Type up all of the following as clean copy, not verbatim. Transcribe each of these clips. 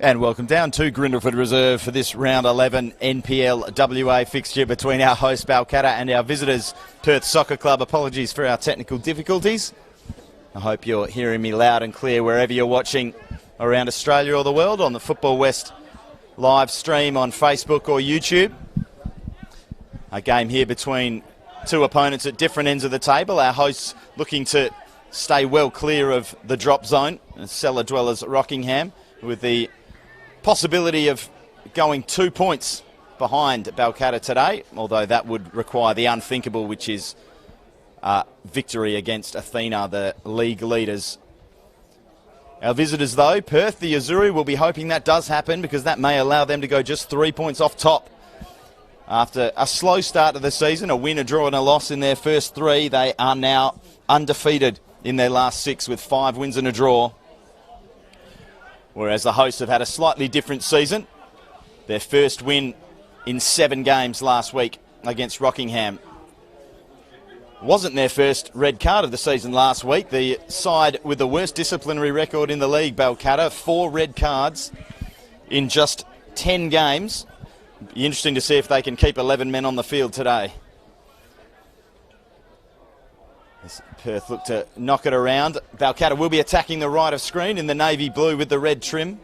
And welcome down to Grindleford Reserve for this round 11 NPL WA fixture between our host Balcata and our visitors Perth Soccer Club. Apologies for our technical difficulties. I hope you're hearing me loud and clear wherever you're watching around Australia or the world on the Football West live stream on Facebook or YouTube. A game here between two opponents at different ends of the table. Our hosts looking to stay well clear of the drop zone, cellar dwellers Rockingham, with the possibility of going 2 points behind Balcata today, although that would require the unthinkable, which is victory against Athena, the league leaders. Our visitors, though, Perth, the Azzurri, will be hoping that does happen because that may allow them to go just 3 points off top. After a slow start to the season, a win, a draw and a loss in their first three, they are now undefeated in their last 6 with 5 wins and a draw. Whereas the hosts have had a slightly different season. Their first win in 7 games last week against Rockingham. Wasn't their first red card of the season last week. The side with the worst disciplinary record in the league, Balcata, 4 red cards in just 10 games. Be interesting to see if they can keep 11 men on the field today. As Perth look to knock it around. Balcata will be attacking the right of screen in the navy blue with the red trim.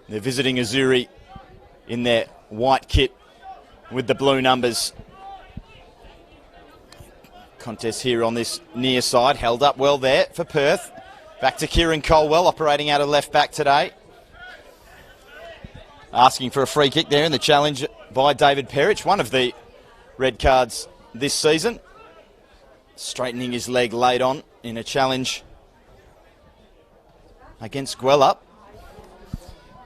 They're visiting Azzurri in their white kit with the blue numbers. Contest here on this near side, held up well there for Perth. Back to Kieran Colwell, operating out of left back today. Asking for a free kick there in the challenge by David Perich, one of the red cards this season. Straightening his leg late on in a challenge against Gwelup.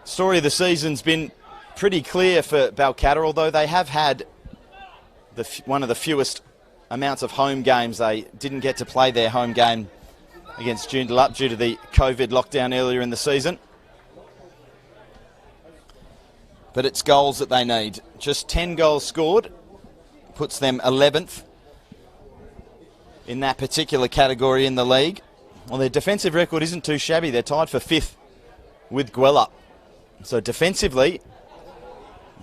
Story of the season's been pretty clear for Balcata, although they have had one of the fewest amounts of home games. They didn't get to play their home game against Joondalup due to the COVID lockdown earlier in the season. But it's goals that they need. Just 10 goals scored puts them 11th in that particular category in the league. Well, their defensive record isn't too shabby. They're tied for 5th with Gwelup. So defensively,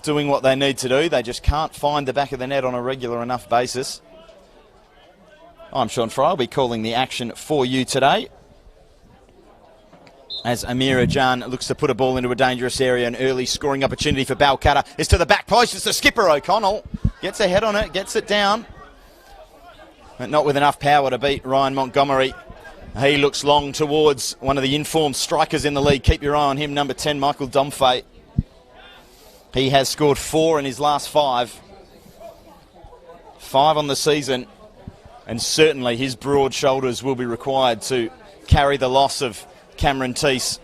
doing what they need to do. They just can't find the back of the net on a regular enough basis. I'm Sean Fry. I'll be calling the action for you today. As Amira Jan looks to put a ball into a dangerous area, an early scoring opportunity for Balcata is to the back post. It's the skipper, O'Connell. Gets a head on it, gets it down. But not with enough power to beat Ryan Montgomery. He looks long towards one of the informed strikers in the league. Keep your eye on him, number 10, Michael Domfay. He has scored 4 in his last 5. 5 on the season. And certainly his broad shoulders will be required to carry the loss of Cameron Teese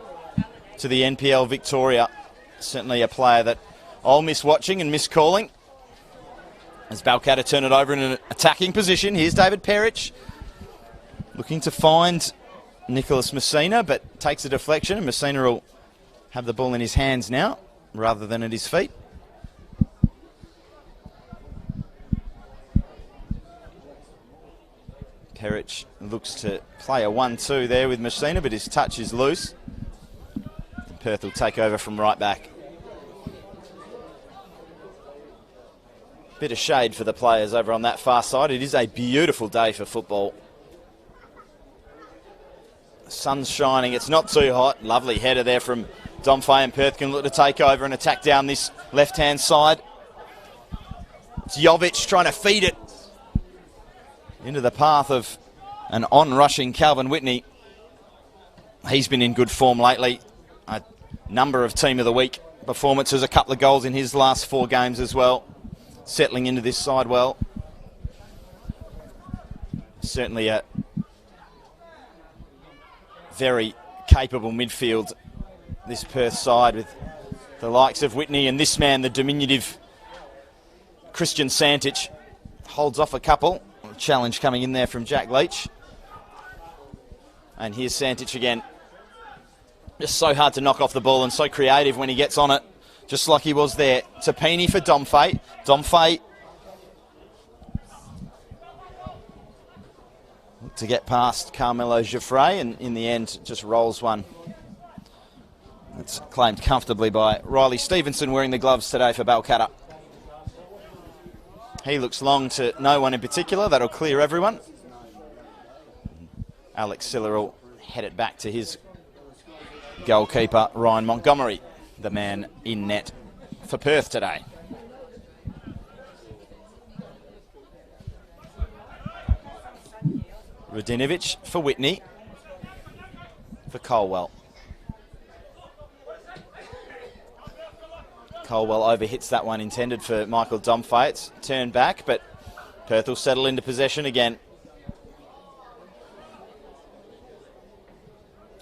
to the NPL Victoria. Certainly a player that I'll miss watching and miss calling. As Balcata turn it over in an attacking position. Here's David Perich looking to find Nicholas Messina, but takes a deflection, and Messina will have the ball in his hands now rather than at his feet. Perich looks to play a 1-2 there with Messina, but his touch is loose. Perth will take over from right back. Bit of shade for the players over on that far side. It is a beautiful day for football. The sun's shining. It's not too hot. Lovely header there from Domfay, and Perth can look to take over and attack down this left-hand side. It's Jovic trying to feed it into the path of an on-rushing Calvin Whitney. He's been in good form lately. A number of Team of the Week performances, a couple of goals in his last 4 games as well. Settling into this side well. Certainly a very capable midfield, this Perth side, with the likes of Whitney and this man, the diminutive Christian Santich. Holds off a couple. Challenge coming in there from Jack Leach. And here's Santich again. Just so hard to knock off the ball and so creative when he gets on it. Just like he was there. Tapini for Domfay. Domfay to get past Carmelo Giuffre, and in the end just rolls one. It's claimed comfortably by Riley Stevenson, wearing the gloves today for Balcata. He looks long to no one in particular. That'll clear everyone. Alex Siller will head it back to his goalkeeper, Ryan Montgomery, the man in net for Perth today. Radinovic for Whitney, for Colwell. Colwell overhits that one, intended for Michael Domfay. It's turned back, but Perth will settle into possession again.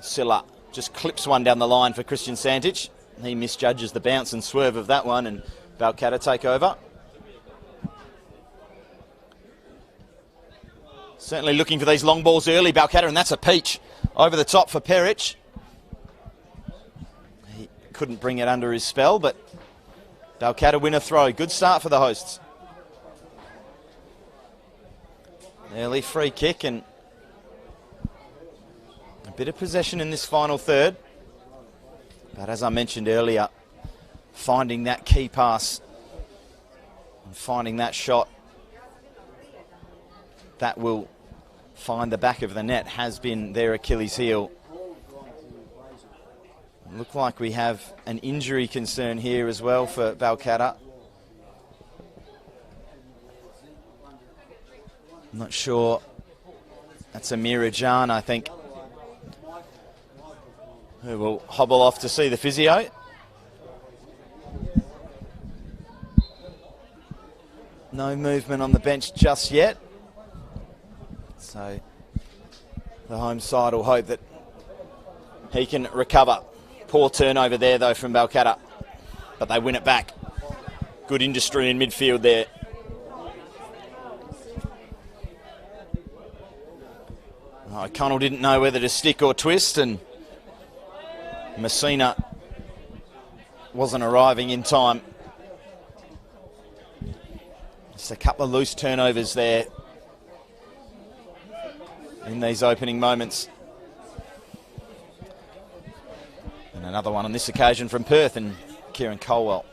Silla just clips one down the line for Christian Santich. He misjudges the bounce and swerve of that one, and Balcata take over. Certainly looking for these long balls early, Balcata, and that's a peach over the top for Peric. He couldn't bring it under his spell, but Balcata win a throw. Good start for the hosts. Early free kick and a bit of possession in this final third. But as I mentioned earlier, finding that key pass and finding that shot that will find the back of the net has been their Achilles heel. Look like we have an injury concern here as well for Balcata. I'm not sure. That's Amira Jan, I think, who will hobble off to see the physio. No movement on the bench just yet. So the home side will hope that he can recover. Poor turnover there, though, from Balcata. But they win it back. Good industry in midfield there. O'Connell didn't know whether to stick or twist, and Messina wasn't arriving in time. Just a couple of loose turnovers there in these opening moments. And another one on this occasion from Perth and Kieran Colwell.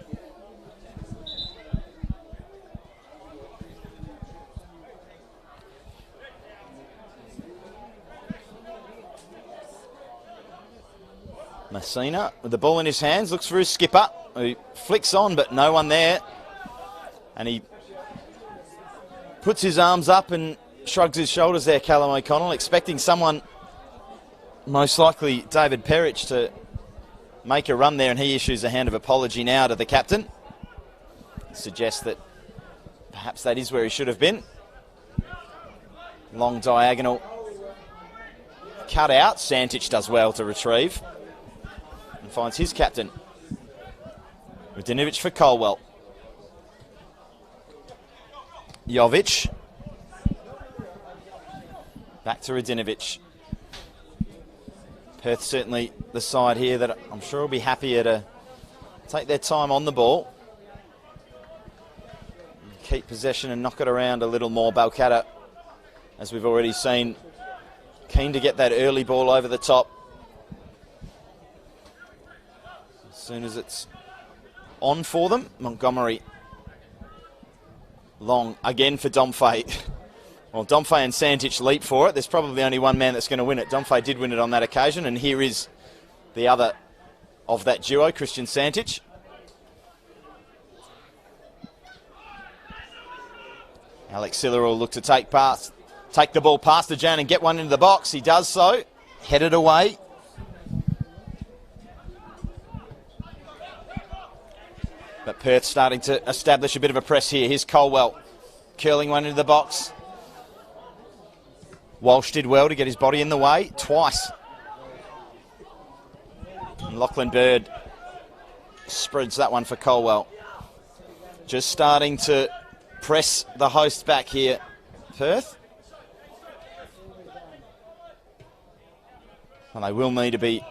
Messina with the ball in his hands, looks for his skipper, who flicks on, but no one there. And he puts his arms up and shrugs his shoulders there, Callum O'Connell, expecting someone, most likely David Peric, to make a run there, and he issues a hand of apology now to the captain. Suggests that perhaps that is where he should have been. Long diagonal cut out. Santich does well to retrieve and finds his captain. Radinovic for Colwell. Jovic. Back to Radinovic. Perth certainly the side here that I'm sure will be happier to take their time on the ball. Keep possession and knock it around a little more. Balcata, as we've already seen, keen to get that early ball over the top. As soon as it's on for them, Montgomery. Long again for Domfay. Well, Domfay and Santich leap for it. There's probably only one man that's going to win it. Domfay did win it on that occasion, and here is the other of that duo, Christian Santich. Alex Siller will look to take the ball past the Jan and get one into the box. He does so. Headed away. But Perth starting to establish a bit of a press here. Here's Colwell curling one into the box. Walsh did well to get his body in the way twice. And Lachlan Bird spreads that one for Colwell. Just starting to press the hosts back here, Perth. And they will need to be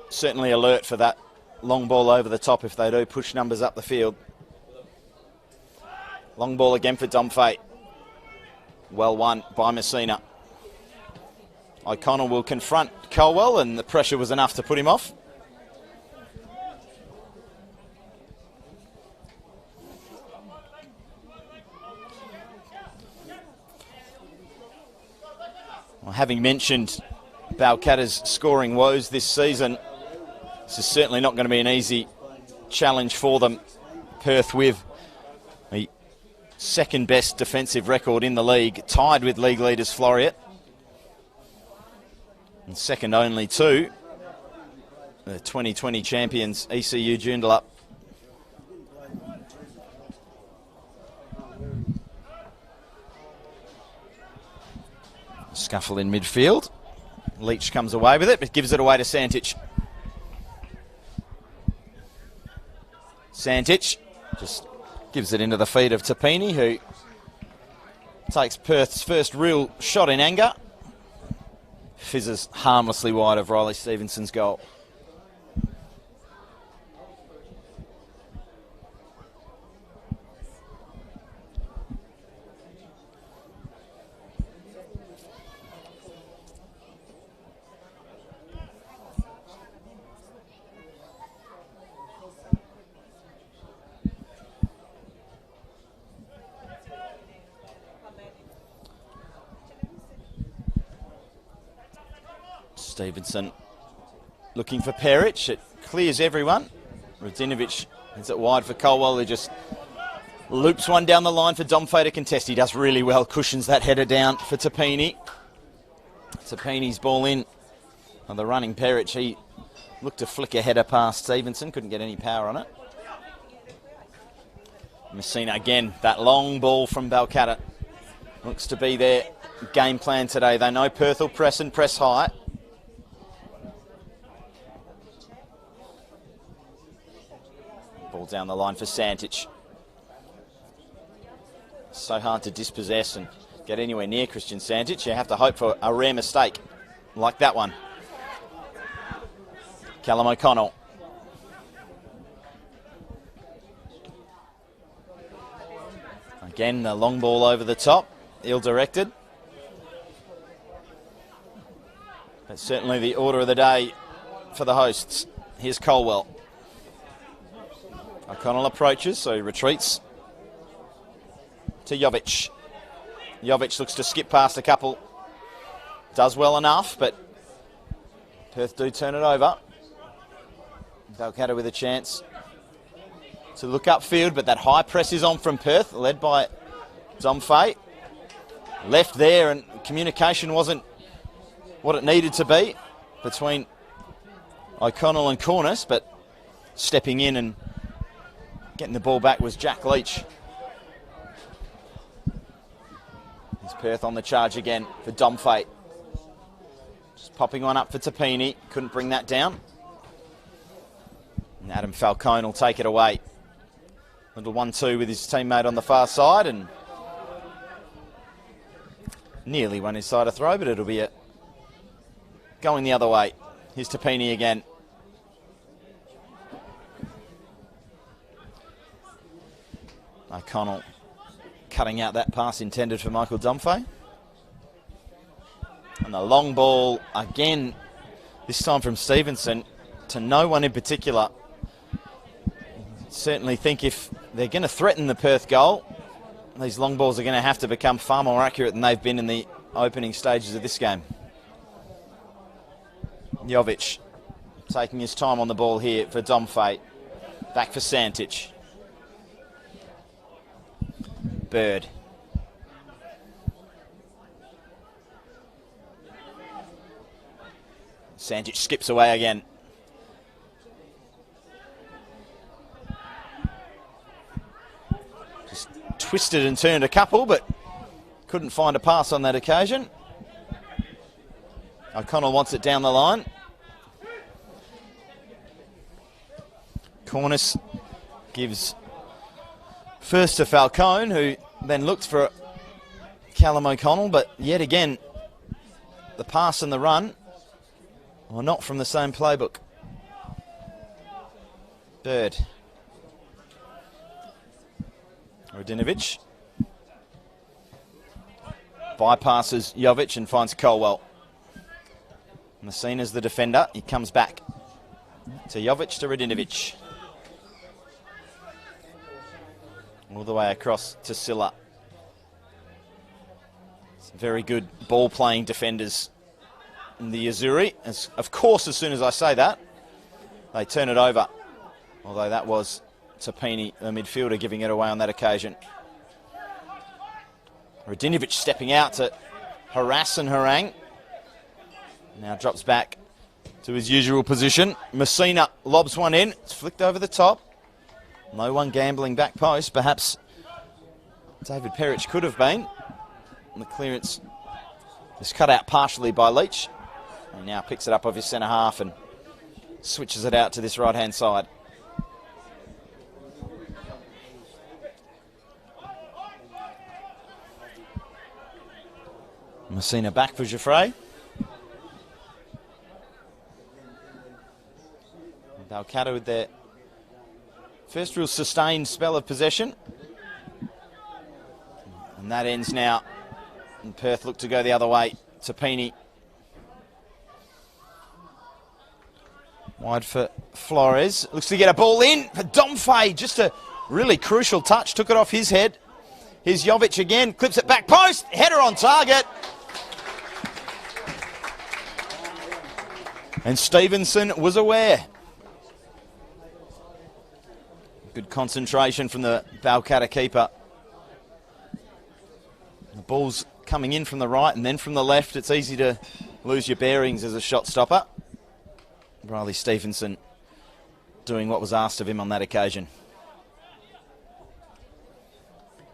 certainly alert for that long ball over the top if they do push numbers up the field. Long ball again for Domfay. Well won by Messina. O'Connell will confront Colwell, and the pressure was enough to put him off. Well, having mentioned Balcatta's scoring woes this season, this is certainly not going to be an easy challenge for them. Perth with the second best defensive record in the league, tied with league leaders Floriat, and second only to the 2020 champions ECU Joondalup. Scuffle in midfield. Leach comes away with it, but gives it away to Santich. Santich just gives it into the feet of Tapini, who takes Perth's first real shot in anger. Fizzes harmlessly wide of Riley Stevenson's goal. Stevenson looking for Peric. It clears everyone. Radinovic is it wide for Colwell, who just loops one down the line for Domfay to contest. He does really well, cushions that header down for Tapini. Tapini's ball in on the running Peric. He looked to flick a header past Stevenson, couldn't get any power on it. Messina again, that long ball from Balcata. Looks to be their game plan today. They know Perth will press and press high. Ball down the line for Santich. So hard to dispossess and get anywhere near Christian Santich. You have to hope for a rare mistake like that one. Callum O'Connell. Again, the long ball over the top. Ill-directed. But certainly the order of the day for the hosts. Here's Colwell. O'Connell approaches, so he retreats to Jovic. Jovic looks to skip past a couple. Does well enough, but Perth do turn it over. Balcata with a chance to look upfield, but that high press is on from Perth, led by Domfay. Left there, and communication wasn't what it needed to be between O'Connell and Cornice, but stepping in and getting the ball back was Jack Leach. Here's Perth on the charge again for Domfay. Just popping one up for Tapini. Couldn't bring that down. And Adam Falcone will take it away. Little 1-2 with his teammate on the far side, and nearly won his side a throw, but it'll be going the other way. Here's Tapini again. O'Connell cutting out that pass intended for Michael Domfay. And the long ball again, this time from Stevenson, to no one in particular. Certainly think if they're going to threaten the Perth goal, these long balls are going to have to become far more accurate than they've been in the opening stages of this game. Jovic taking his time on the ball here for Domfay. Back for Santich. Bird. Santich skips away again. Just twisted and turned a couple, but couldn't find a pass on that occasion. O'Connell wants it down the line. Cornice gives first to Falcone, who then looked for Callum O'Connell, but yet again, the pass and the run are not from the same playbook. Bird. Radinovic bypasses Jovic and finds Colwell. Messina's the defender. He comes back to Jovic to Radinovic. All the way across to Silla. Very good ball-playing defenders in the Azzurri. Of course, as soon as I say that, they turn it over. Although that was Tapini, the midfielder, giving it away on that occasion. Radinovic stepping out to harass and harangue. Now drops back to his usual position. Messina lobs one in. It's flicked over the top. No one gambling back post. Perhaps David Perich could have been. And the clearance is cut out partially by Leach. He now picks it up off his centre half and switches it out to this right-hand side. Messina back for Giuffre. Balcata with their first real sustained spell of possession. And that ends now. And Perth look to go the other way. Tapini. Wide for Flores. Looks to get a ball in for Domfay. Just a really crucial touch. Took it off his head. Here's Jovic again. Clips it back post. Header on target. And Stevenson was aware. Good concentration from the Balcata keeper. The ball's coming in from the right and then from the left. It's easy to lose your bearings as a shot stopper. Riley Stevenson doing what was asked of him on that occasion.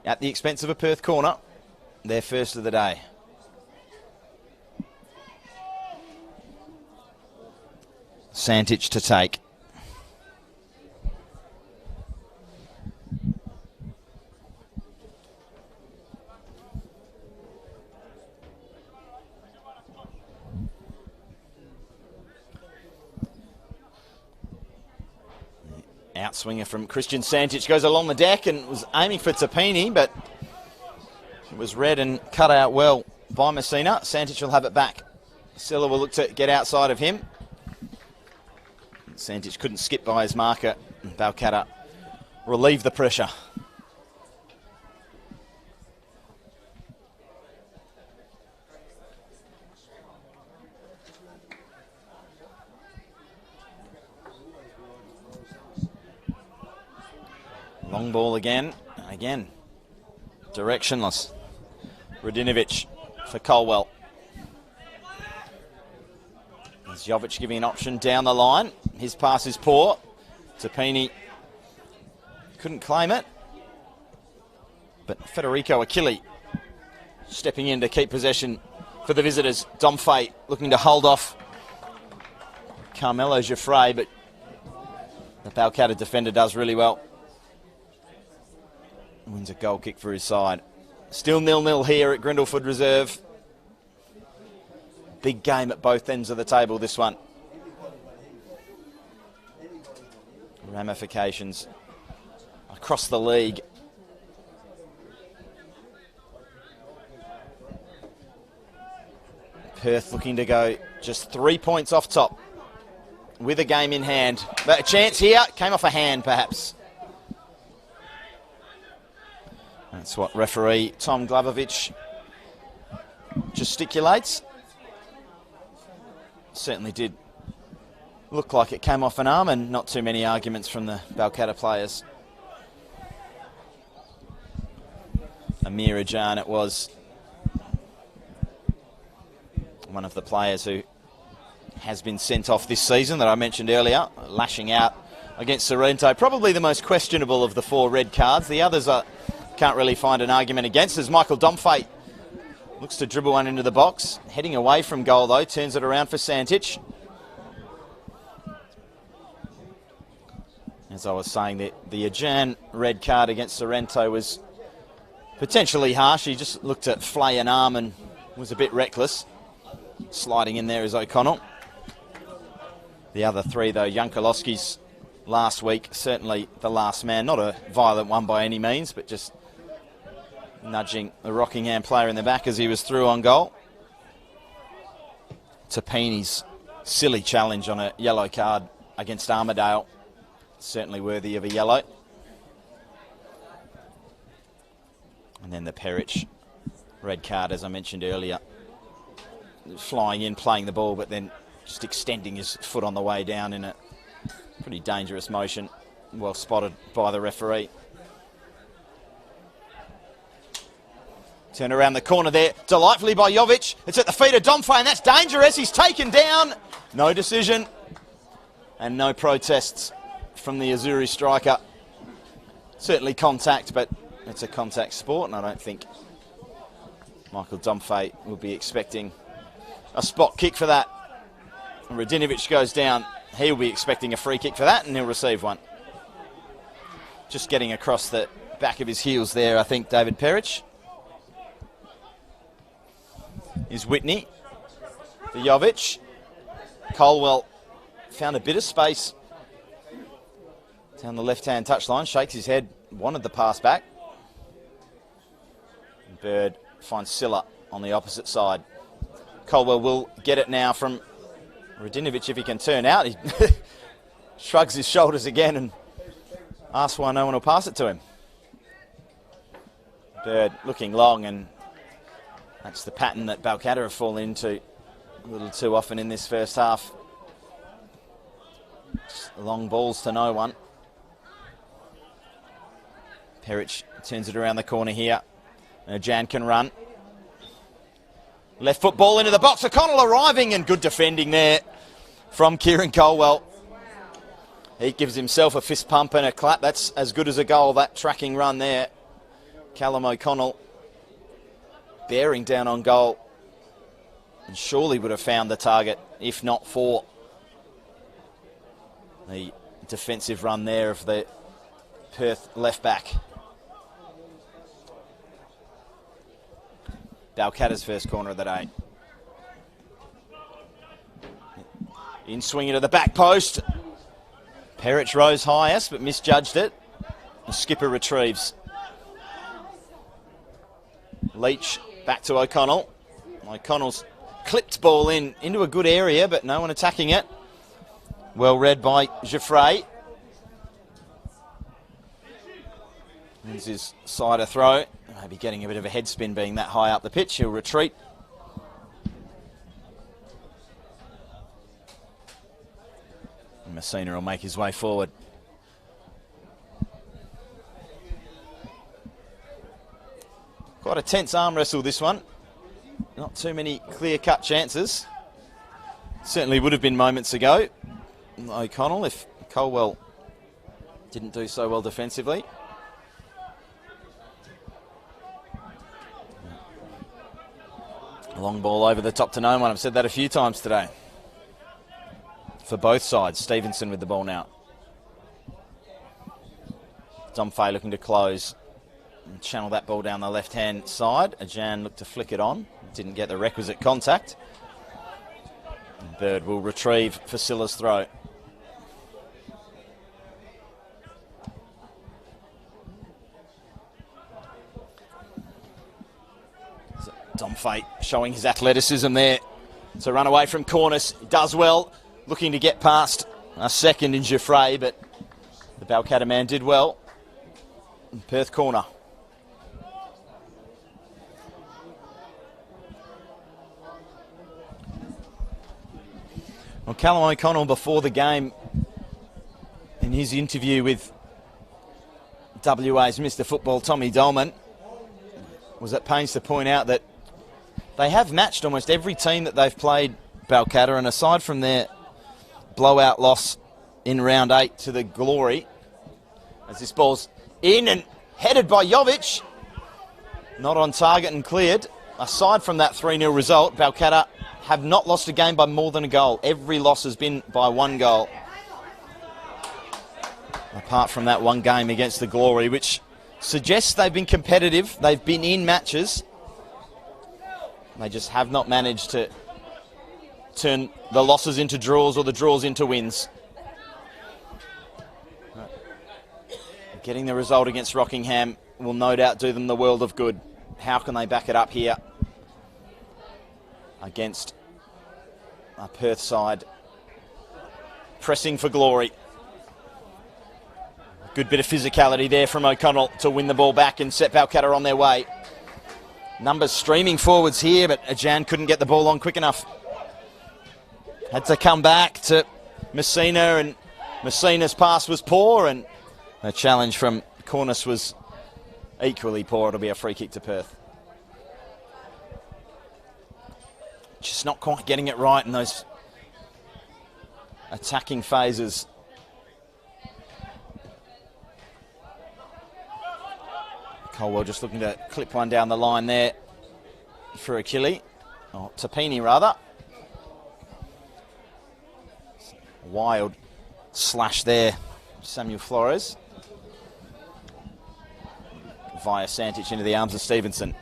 At the expense of a Perth corner, their first of the day. Santich to take. Outswinger from Christian Santich goes along the deck and was aiming for Tapini, but it was read and cut out well by Messina. Santich will have it back. Silla will look to get outside of him. Santich couldn't skip by his marker. Balcata relieved the pressure. Long ball again. Again, directionless. Radinovic for Colwell. There's Jovic giving an option down the line. His pass is poor. Tapini couldn't claim it. But Federico Achille stepping in to keep possession for the visitors. Domfay looking to hold off Carmelo Giuffre, but the Balcata defender does really well. Wins a goal kick for his side. Still 0-0 here at Grindleford Reserve. Big game at both ends of the table, this one. Ramifications across the league. Perth looking to go just 3 points off top with a game in hand. But a chance here, came off a hand perhaps. That's what referee Tom Glavovich gesticulates. Certainly did look like it came off an arm, and not too many arguments from the Balcata players. Amir Ajan, it was, one of the players who has been sent off this season that I mentioned earlier, lashing out against Sorrento. Probably the most questionable of the 4 red cards. The others are can't really find an argument against, as Michael Domfay looks to dribble one into the box. Heading away from goal though, turns it around for Santich. As I was saying, the Ajan red card against Sorrento was potentially harsh. He just looked at flay an arm and was a bit reckless. Sliding in there is O'Connell. The other 3 though, Jankulowski's last week, certainly the last man. Not a violent one by any means, but just nudging the Rockingham player in the back as he was through on goal. Tapini's silly challenge on a yellow card against Armidale. Certainly worthy of a yellow. And then the Perich red card, as I mentioned earlier. Flying in, playing the ball, but then just extending his foot on the way down in a pretty dangerous motion. Well spotted by the referee. Turn around the corner there, delightfully by Jovic. It's at the feet of Domfe, and that's dangerous. He's taken down. No decision. And no protests from the Azzurri striker. Certainly contact, but it's a contact sport, and I don't think Michael Domfe will be expecting a spot kick for that. And Radinovic goes down. He'll be expecting a free kick for that, and he'll receive one. Just getting across the back of his heels there, I think, David Peric. Is Whitney for Jovic. Colwell found a bit of space down the left-hand touchline, shakes his head, wanted the pass back. Bird finds Silla on the opposite side. Colwell will get it now from Radinovic if he can turn out. He shrugs his shoulders again and asks why no one will pass it to him. Bird looking long, and that's the pattern that Balcata have fallen into a little too often in this first half. Just long balls to no one. Peric turns it around the corner here. Jan can run. Left foot ball into the box. O'Connell arriving, and good defending there from Kieran Colwell. He gives himself a fist pump and a clap. That's as good as a goal, that tracking run there. Callum O'Connell bearing down on goal, and surely would have found the target if not for the defensive run there of the Perth left back. Balcatta's first corner of the day. In swinging to the back post. Peric rose highest but misjudged it. The skipper retrieves. Leach back to O'Connell. O'Connell's clipped ball into a good area, but no one attacking it. Well read by Geoffrey. There's his sider throw. Maybe getting a bit of a head spin being that high up the pitch. He'll retreat. And Messina will make his way forward. Quite a tense arm wrestle, this one. Not too many clear-cut chances. Certainly would have been moments ago. O'Connell, if Colwell didn't do so well defensively. A long ball over the top to no one. I've said that a few times today. For both sides. Stevenson with the ball now. Domfe looking to close and channel that ball down the left-hand side. Ajan looked to flick it on. Didn't get the requisite contact. Bird will retrieve for Silla's throw. Domfe showing his athleticism there to run away from corners. He does well, looking to get past a second in Geoffrey, but the Balcata man did well. Perth corner. Well, Callum O'Connell before the game, in his interview with WA's Mr. Football Tommy Dolman, was at pains to point out that they have matched almost every team that they've played, Balcata, and aside from their blowout loss in round 8 to the Glory, as this ball's in and headed by Jovic, not on target and cleared. Aside from that 3-0 result, Balcata have not lost a game by more than a goal. Every loss has been by 1 goal. Apart from that one game against the Glory, which suggests they've been competitive, they've been in matches. They just have not managed to turn the losses into draws or the draws into wins. Getting the result against Rockingham will no doubt do them the world of good. How can they back it up here against a Perth side pressing for glory? Good bit of physicality there from O'Connell to win the ball back and set Balcata on their way. Numbers streaming forwards here, but Ajan couldn't get the ball on quick enough. Had to come back to Messina, and Messina's pass was poor, and the challenge from Cornish was equally poor. It'll be a free kick to Perth. Just not quite getting it right in those attacking phases. Colwell just looking to clip one down the line there for Achille, or Tapini rather. Wild slash there, Samuel Flores. Via Santich into the arms of Stevenson.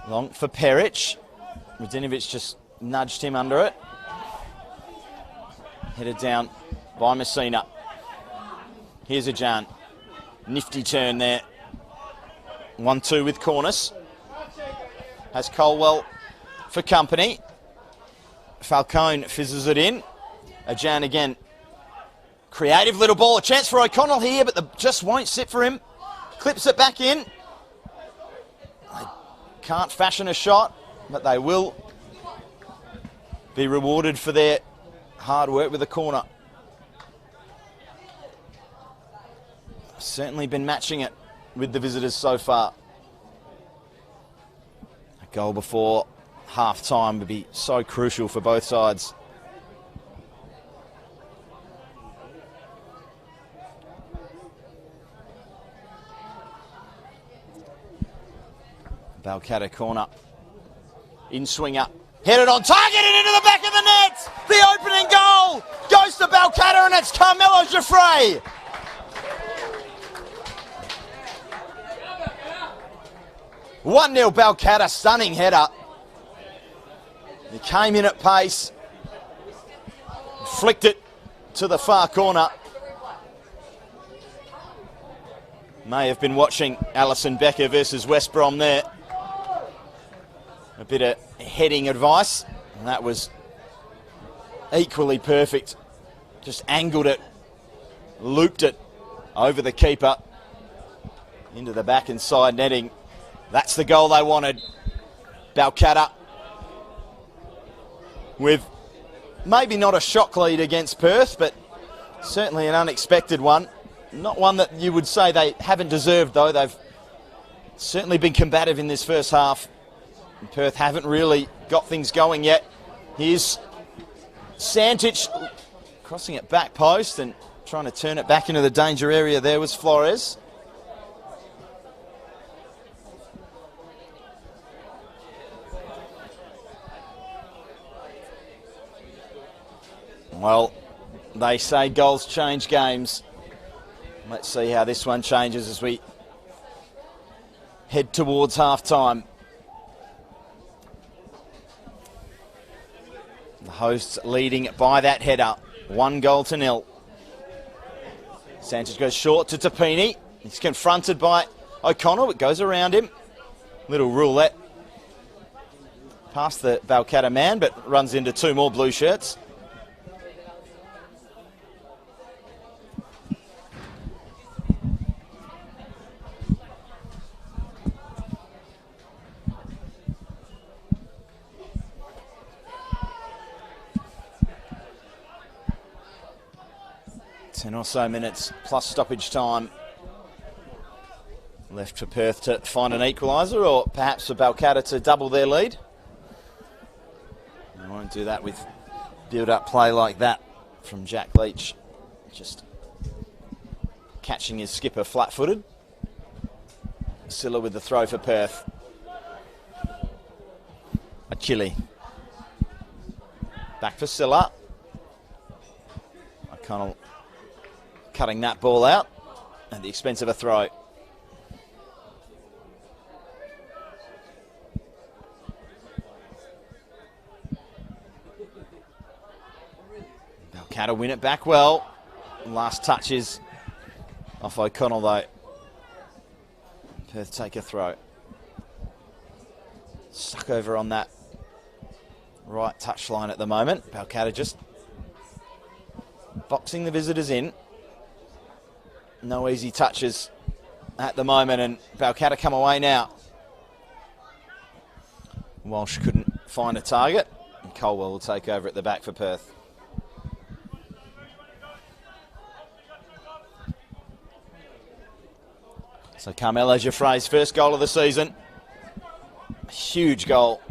Long for Peric. Radinovic just nudged him under it. Headed down by Messina. Here's Ajan. Nifty turn there. 1-2 with Cornish. Has Colwell for company. Falcone fizzes it in. Ajan again. Creative little ball. A chance for O'Connell here, but just won't sit for him. Clips it back in. They can't fashion a shot, but they will be rewarded for their hard work with the corner. Certainly been matching it with the visitors so far. A goal before half-time would be so crucial for both sides. Balcata corner. In swinger. Headed on target and into the back of the net. The opening goal goes to Balcata, and it's Carmelo Giuffre. One 1-0 Balcata, stunning header. He came in at pace, flicked it to the far corner. May have been watching Alison Becker versus West Brom there. A bit of heading advice, and that was equally perfect. Just angled it, looped it over the keeper, into the back and side netting. That's the goal they wanted. Balcata with maybe not a shock lead against Perth, but certainly an unexpected one. Not one that you would say they haven't deserved, though. They've certainly been combative in this first half. Perth haven't really got things going yet. Here's Santich crossing it back post and trying to turn it back into the danger area. There was Flores. Well, they say goals change games. Let's see how this one changes as we head towards half-time. The hosts leading by that header, 1-0. Sanchez goes short to Tapini. He's confronted by O'Connell, but goes around him. Little roulette. Past the Balcata man, but runs into two more blue shirts. Ten or so minutes plus stoppage time left for Perth to find an equaliser, or perhaps for Balcata to double their lead. They won't do that with build-up play like that from Jack Leach. Just catching his skipper flat-footed. Silla with the throw for Perth. Achille. Back for Silla. O'Connell cutting that ball out at the expense of a throw. Balcata win it back well. Last touches off O'Connell though. Perth take a throw. Stuck over on that right touchline at the moment. Balcata just boxing the visitors in. No easy touches at the moment, and Balcata come away now. Walsh couldn't find a target, and Colwell will take over at the back for Perth. So Carmelo Jaffray's first goal of the season. A huge goal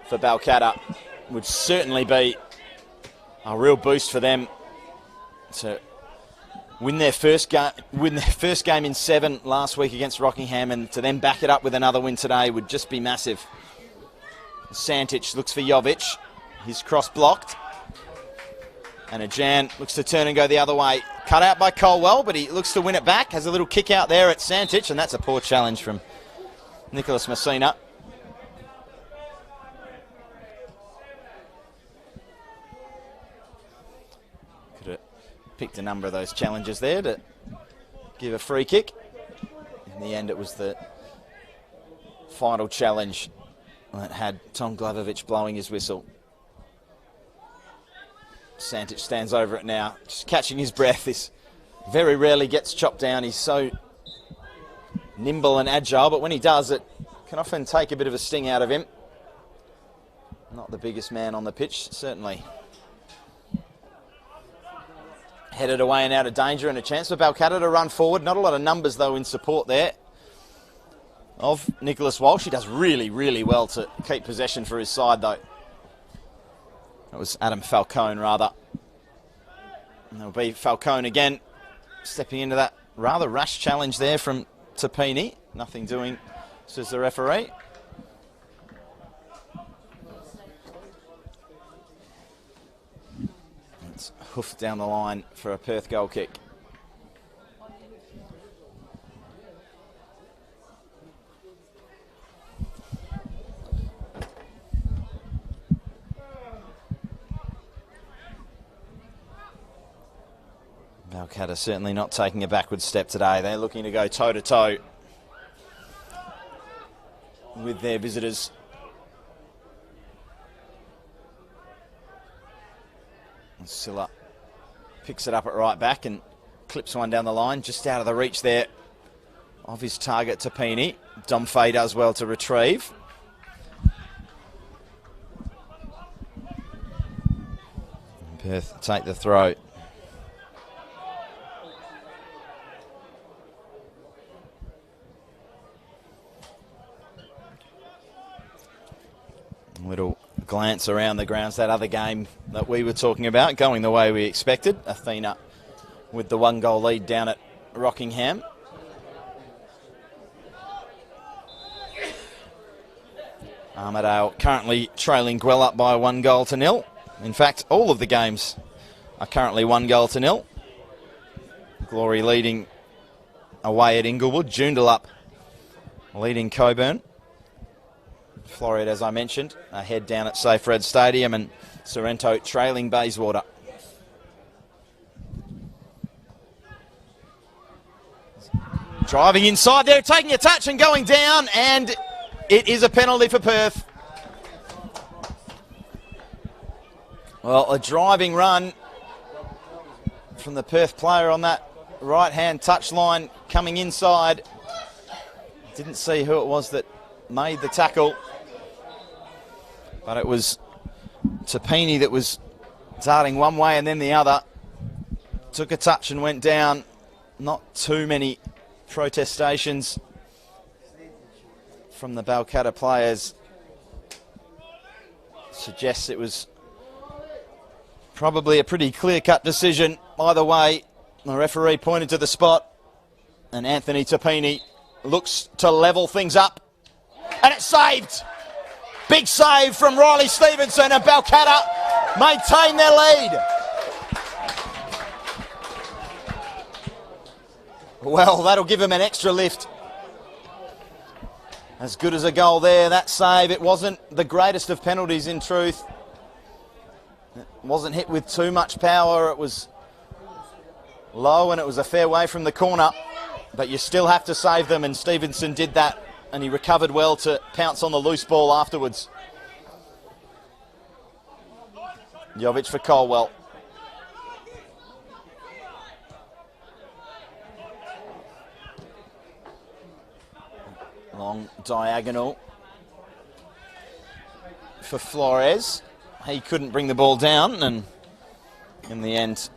for Balcata. Would certainly be a real boost for them to win their first game in 7 last week against Rockingham, and to then back it up with another win today would just be massive. Santic looks for Jovic. His cross blocked. And Ajan looks to turn and go the other way. Cut out by Colwell, but he looks to win it back. Has a little kick out there at Santic, and that's a poor challenge from Nicholas Messina. Could have picked a number of those challenges there to give a free kick. In the end, it was the final challenge that had Tom Glavovich blowing his whistle. Santic stands over it now, just catching his breath. This very rarely gets chopped down. He's so nimble and agile, but when he does, it can often take a bit of a sting out of him. Not the biggest man on the pitch, certainly. Headed away and out of danger, and a chance for Balcata to run forward. Not a lot of numbers, though, in support there of Nicholas Walsh. He does really, really well to keep possession for his side, though. That was Adam Falcone, rather. And there'll be Falcone again, stepping into that rather rash challenge there from Tapini. Nothing doing, says the referee. It's hoofed down the line for a Perth goal kick. Balcata certainly not taking a backward step today. They're looking to go toe-to-toe with their visitors. And Silla picks it up at right back and clips one down the line, just out of the reach there of his target, Tapini. Domfay does well to retrieve. Perth take the throw. Little glance around the grounds. That other game that we were talking about going the way we expected. Athena with the 1-goal lead down at Rockingham. Armidale currently trailing Gwelup by 1-0. In fact, all of the games are currently 1-0. Glory leading away at Inglewood. Joondalup leading Coburn. Floreat, as I mentioned, ahead down at Safe Red Stadium, and Sorrento trailing Bayswater. Driving inside there, taking a touch and going down, and it is a penalty for Perth. Well, a driving run from the Perth player on that right-hand touchline coming inside. Didn't see who it was that made the tackle, but it was Tapini that was darting one way and then the other. Took a touch and went down. Not too many protestations from the Balcata players. Suggests it was probably a pretty clear-cut decision. Either way, the referee pointed to the spot, and Anthony Tapini looks to level things up. And it's saved. Big save from Riley Stevenson, and Balcata maintain their lead. Well, that'll give him an extra lift. As good as a goal there, that save. It wasn't the greatest of penalties, in truth. It wasn't hit with too much power. It was low and it was a fair way from the corner. But you still have to save them, and Stevenson did that. And he recovered well to pounce on the loose ball afterwards. Jovic for Colwell. Long diagonal for Flores. He couldn't bring the ball down, and in the end,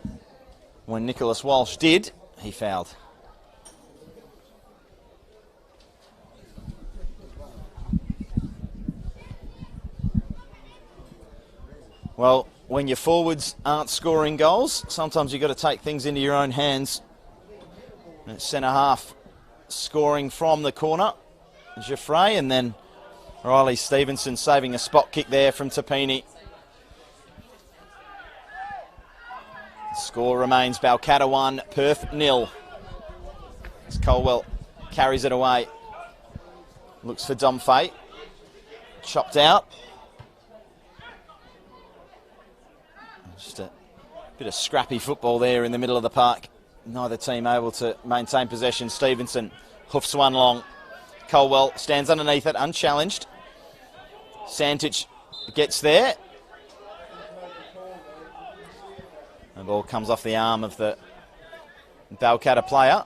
when Nicholas Walsh did, he fouled. Well, when your forwards aren't scoring goals, sometimes you've got to take things into your own hands. And it's centre half scoring from the corner, Giuffre, and then Riley Stevenson saving a spot kick there from Tapini. Score remains Balcata 1, Perth 0. As Colwell carries it away. Looks for Domfay. Chopped out. Just a bit of scrappy football there in the middle of the park. Neither team able to maintain possession. Stevenson hoofs one long. Colwell stands underneath it, unchallenged. Santich gets there. The ball comes off the arm of the Balcata player.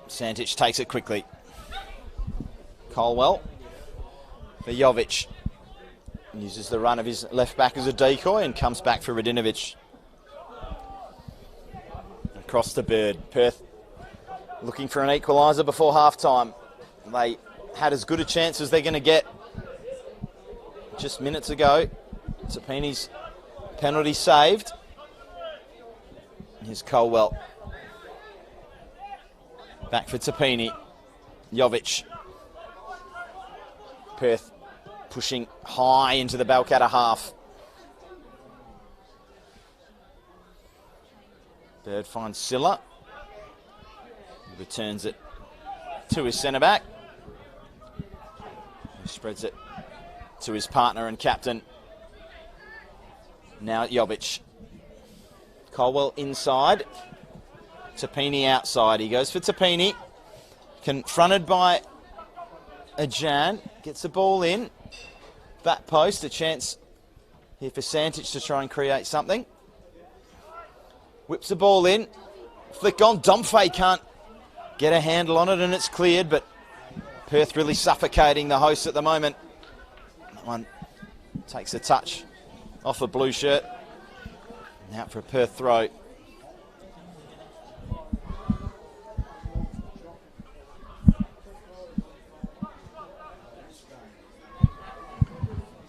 Santich takes it quickly. Colwell for Jovic. Uses the run of his left back as a decoy and comes back for Radinovic. Across the Bird. Perth looking for an equaliser before half-time. They had as good a chance as they're going to get just minutes ago. Tapini's penalty saved. Here's Colwell. Back for Tapini. Jovic. Perth pushing high into the Balcata half. Bird finds Silla. Returns it to his centre-back. He spreads it to his partner and captain. Now Jovic. Colwell inside. Tapini outside. He goes for Tapini. Confronted by Ajan. Gets the ball in. Back post. A chance here for Santich to try and create something. Whips the ball in. Flick on. Domfay can't get a handle on it, and it's cleared, but Perth really suffocating the hosts at the moment. That one takes a touch off the blue shirt. Now for a Perth throw.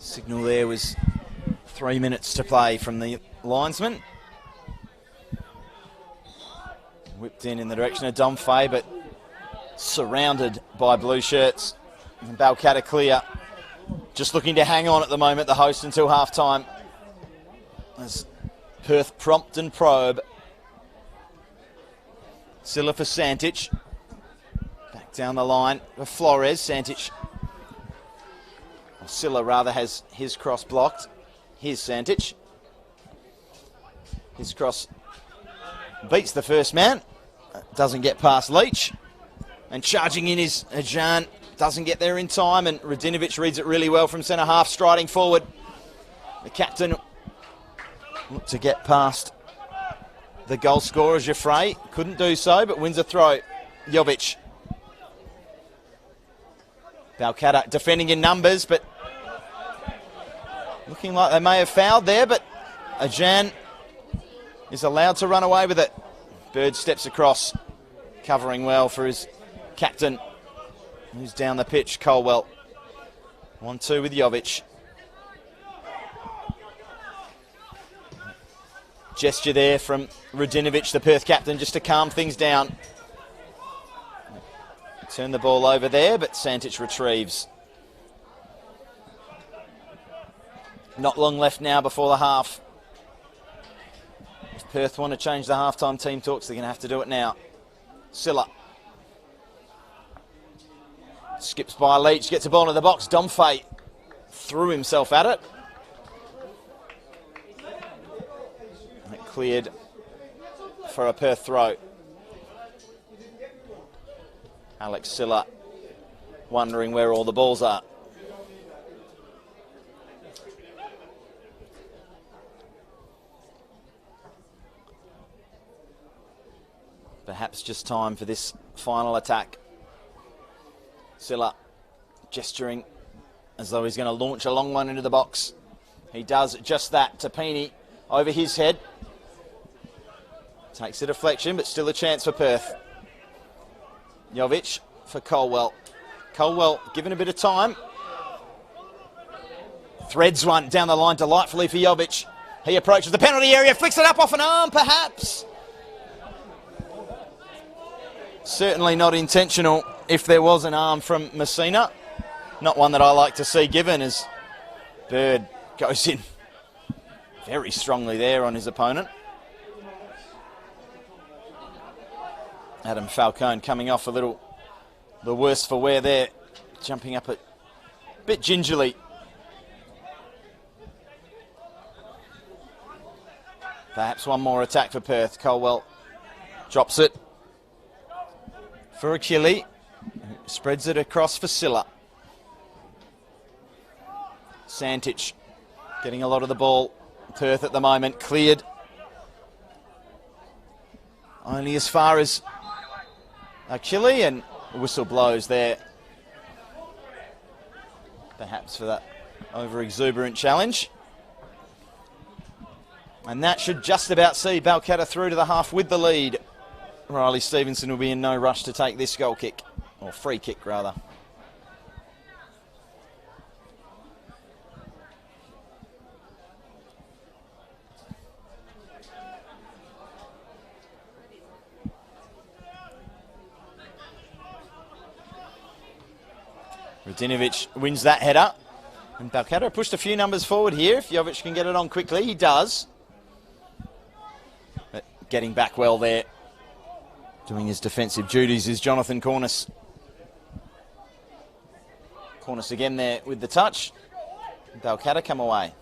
Signal there was 3 minutes to play from the linesman. Whipped in the direction of Domfay, but surrounded by blue shirts. And Balcata clear. Just looking to hang on at the moment, the host, until half-time. As Perth prompt and probe. Silla for Santich. Back down the line for Flores. Santich. Or Silla rather has his cross blocked. Here's Santich. His cross beats the first man. Doesn't get past Leach. And charging in is Ajan. Doesn't get there in time, and Radinovic reads it really well from centre half, striding forward. The captain looked to get past the goal scorer, Giuffre. Couldn't do so, but wins a throw. Jovic. Balcata defending in numbers, but looking like they may have fouled there, but Ajan is allowed to run away with it. Bird steps across, covering well for his captain, who's down the pitch, Colwell. 1-2 with Jovic. Gesture there from Radinovic, the Perth captain, just to calm things down. Turn the ball over there, but Santich retrieves. Not long left now before the half. If Perth want to change the halftime team talks, they're going to have to do it now. Silla. Skips by Leach, gets the ball into the box. Domfay threw himself at it. And it cleared for a Perth throw. Alex Silla wondering where all the balls are. Perhaps just time for this final attack. Silla gesturing as though he's going to launch a long one into the box. He does just that. Tapini over his head. Takes a deflection, but still a chance for Perth. Jovic for Colwell. Colwell given a bit of time. Threads one down the line delightfully for Jovic. He approaches the penalty area, flicks it up off an arm, perhaps. Certainly not intentional if there was an arm from Messina. Not one that I like to see given, as Bird goes in very strongly there on his opponent. Adam Falcone coming off a little the worse for wear there, jumping up a bit gingerly. Perhaps one more attack for Perth. Colwell drops it for Achille. Spreads it across for Silla. Santich getting a lot of the ball. Perth at the moment cleared only as far as Achille, and a whistle blows there. Perhaps for that over-exuberant challenge. And that should just about see Balcata through to the half with the lead. Riley Stevenson will be in no rush to take this goal kick, or free kick rather. Radinovic wins that header. And Balcata pushed a few numbers forward here. If Jovic can get it on quickly, he does. But getting back well there. Doing his defensive duties is Jonathan Cornice. Cornice again there with the touch. Balcata come away.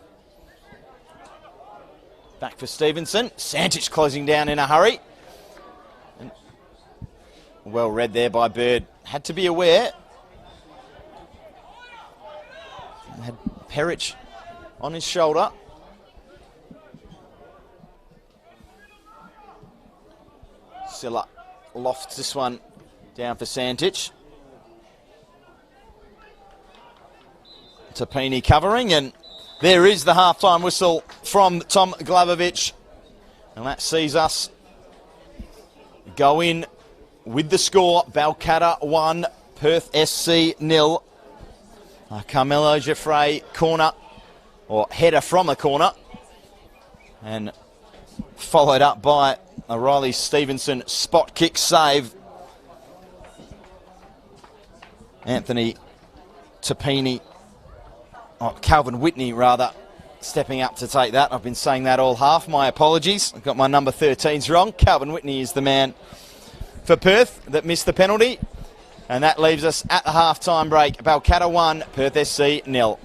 Back for Stevenson. Santich closing down in a hurry. And well read there by Bird. Had to be aware. Had Perich on his shoulder. Silla lofts this one down for Santich. Tapini covering, and there is the half-time whistle from Tom Glavovich. And that sees us go in with the score. Balcata 1, Perth SC 0. Carmelo Giuffre corner, or header from a corner, and followed up by a Riley Stevenson spot kick save. Anthony Tapini, Calvin Whitney rather, stepping up to take that. I've been saying that all half, my apologies. I've got my number 13s wrong. Calvin Whitney is the man for Perth that missed the penalty. And that leaves us at the half-time break. Balcata 1, Perth SC 0.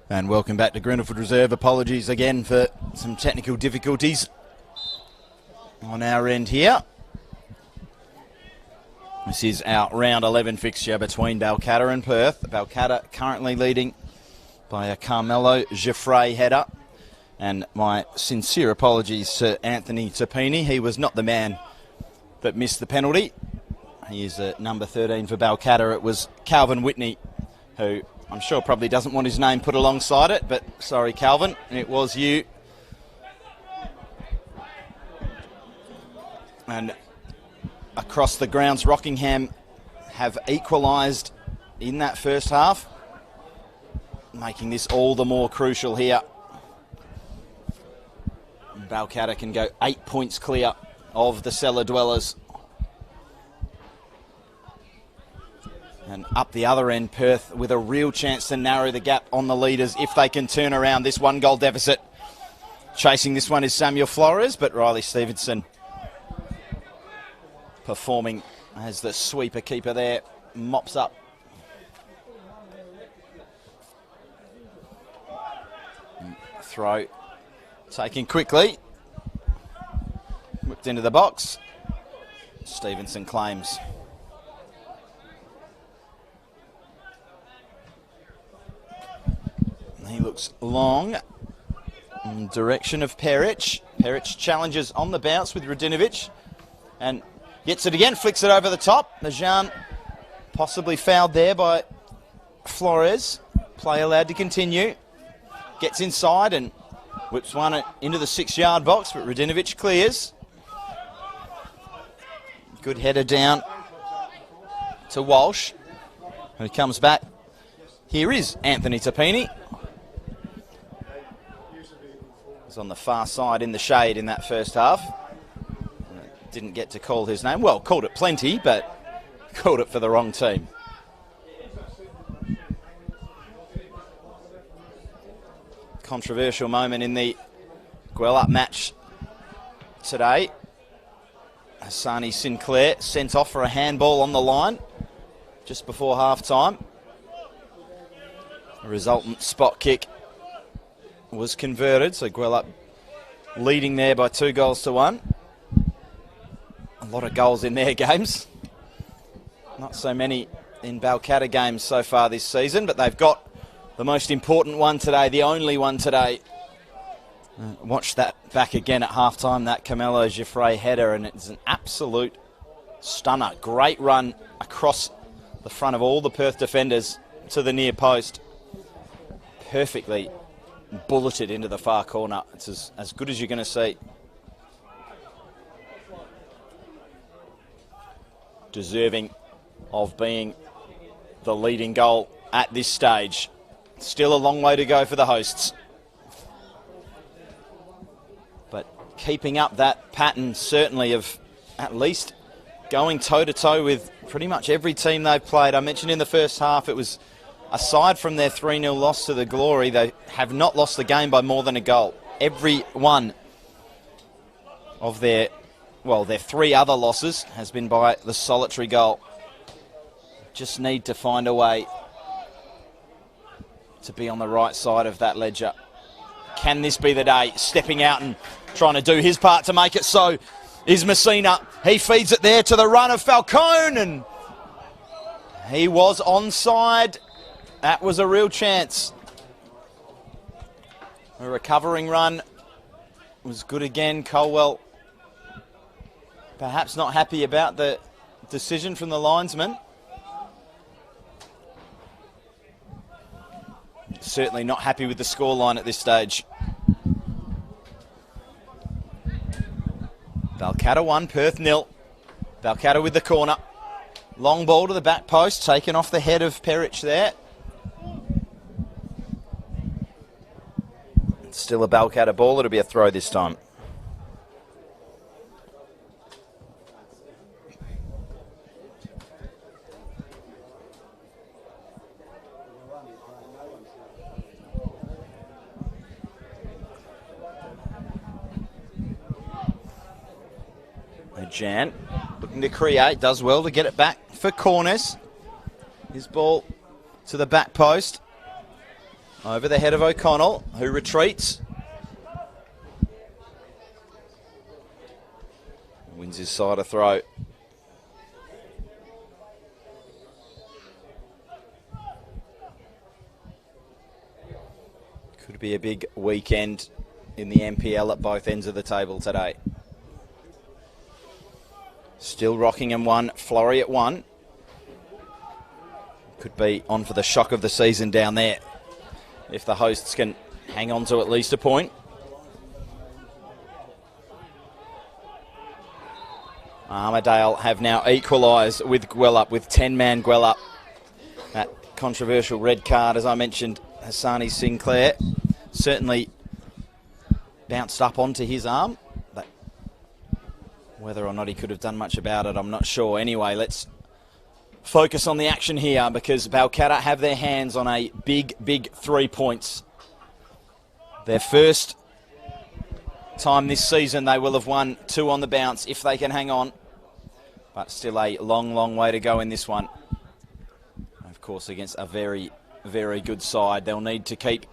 And welcome back to Grendelford Reserve. Apologies again for some technical difficulties on our end here. This is our round 11 fixture between Balcata and Perth. Balcata currently leading by a Carmelo Giffray header. And my sincere apologies to Anthony Tapini. He was not the man that missed the penalty. He is number 13 for Balcata. It was Calvin Whitney, who I'm sure probably doesn't want his name put alongside it, but sorry, Calvin, it was you. And across the grounds, Rockingham have equalised in that first half, making this all the more crucial here. Balcata can go 8 points clear of the cellar dwellers. And up the other end, Perth with a real chance to narrow the gap on the leaders if they can turn around this 1-goal deficit. Chasing this one is Samuel Flores, but Riley Stevenson performing as the sweeper keeper there, mops up. Throw taken quickly. Whipped into the box. Stevenson claims. He looks long in direction of Peric. Peric challenges on the bounce with Radinovic and gets it again, flicks it over the top. Najan possibly fouled there by Flores. Play allowed to continue. Gets inside and whips one into the 6-yard box, but Radinovic clears. Good header down to Walsh, who comes back. Here is Anthony Tapini. He's on the far side in the shade in that first half. Didn't get to call his name. Well, called it plenty, but called it for the wrong team. Controversial moment in the Guelph match today. Hassani Sinclair sent off for a handball on the line just before half-time. The resultant spot kick was converted, so Guelph leading there by 2-1. A lot of goals in their games. Not so many in Balcata games so far this season, but they've got the most important one today, the only one today. Watch that back again at halftime, that Carmelo Giffray header, and it's an absolute stunner. Great run across the front of all the Perth defenders to the near post. Perfectly bulleted into the far corner. It's as good as you're going to see. Deserving of being the leading goal at this stage. Still a long way to go for the hosts. But keeping up that pattern certainly of at least going toe-to-toe with pretty much every team they've played. I mentioned in the first half it was, aside from their 3-0 loss to the Glory, they have not lost the game by more than a goal. Every one of their 3 other losses has been by the solitary goal. Just need to find a way to be on the right side of that ledger. Can this be the day? Stepping out and trying to do his part to make it so is Messina. He feeds it there to the run of Falcone, and he was onside. That was a real chance. A recovering run was good again. Colwell perhaps not happy about the decision from the linesman. Certainly not happy with the scoreline at this stage. Balcata 1, Perth 0. Balcata with the corner. Long ball to the back post, taken off the head of Peric there. Still a Balcata ball, it'll be a throw this time. Jan looking to create, does well to get it back for corners. His ball to the back post. over the head of O'Connell, who retreats. Wins his side of throw. Could be a big weekend in the NPL at both ends of the table today. Still Rockingham 1, Florrie at 1. Could be on for the shock of the season down there if the hosts can hang on to at least a point. Armidale have now equalised with Gwelup, with 10-man Gwelup. That controversial red card, as I mentioned, Hassani Sinclair certainly bounced up onto his arm. But whether or not he could have done much about it, I'm not sure. Anyway, let's focus on the action here because Balcata have their hands on a big, big 3 points. Their first time this season they will have won 2 on the bounce if they can hang on. But still a long, long way to go in this one. Of course, against a very, very good side. They'll need to keep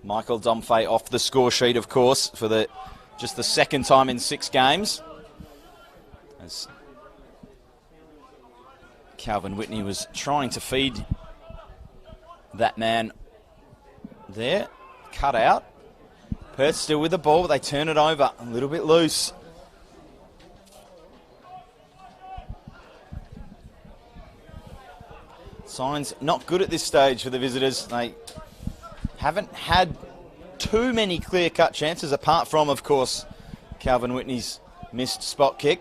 Michael Domfey off the score sheet, of course, for just the second time in 6 games. As Calvin Whitney was trying to feed that man there. Cut out. Perth still with the ball, but they turn it over. A little bit loose. Signs not good at this stage for the visitors. They haven't had too many clear-cut chances, apart from, of course, Calvin Whitney's missed spot kick.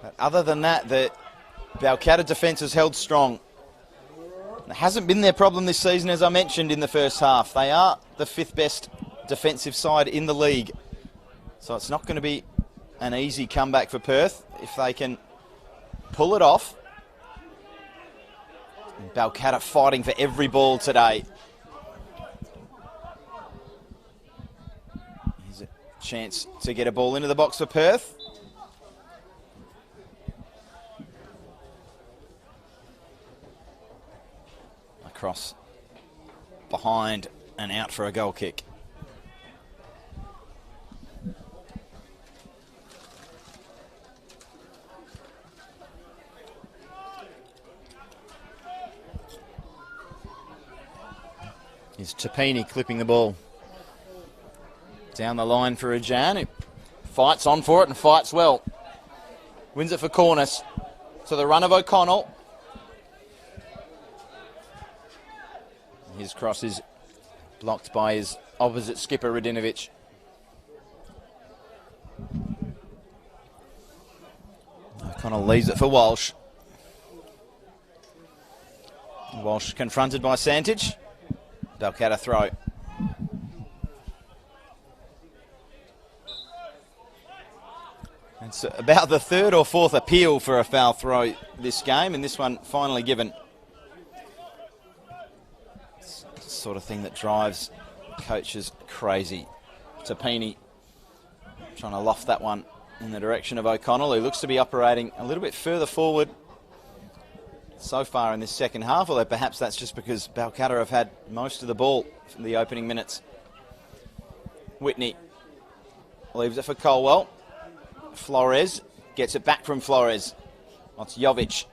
But other than that, the Balcata defence has held strong. It hasn't been their problem this season, as I mentioned in the first half. They are the 5th best defensive side in the league. So it's not going to be an easy comeback for Perth if they can pull it off. And Balcata fighting for every ball today. Here's a chance to get a ball into the box for Perth. Across behind and out for a goal kick. Is Tapini clipping the ball down the line for Ajan, who fights on for it and fights well. Wins it for Cornice. To the run of O'Connell. His cross is blocked by his opposite skipper, Radinovic. O'Connell leaves it for Walsh. Walsh confronted by Santich. Balcata throw. It's about the 3rd or 4th appeal for a foul throw this game, and this one finally given. Sort of thing that drives coaches crazy. Tapini trying to loft that one in the direction of O'Connell, who looks to be operating a little bit further forward so far in this second half, although perhaps that's just because Balcata have had most of the ball from the opening minutes. Whitney leaves it for Colwell. Flores gets it back from Flores. That's Jovic.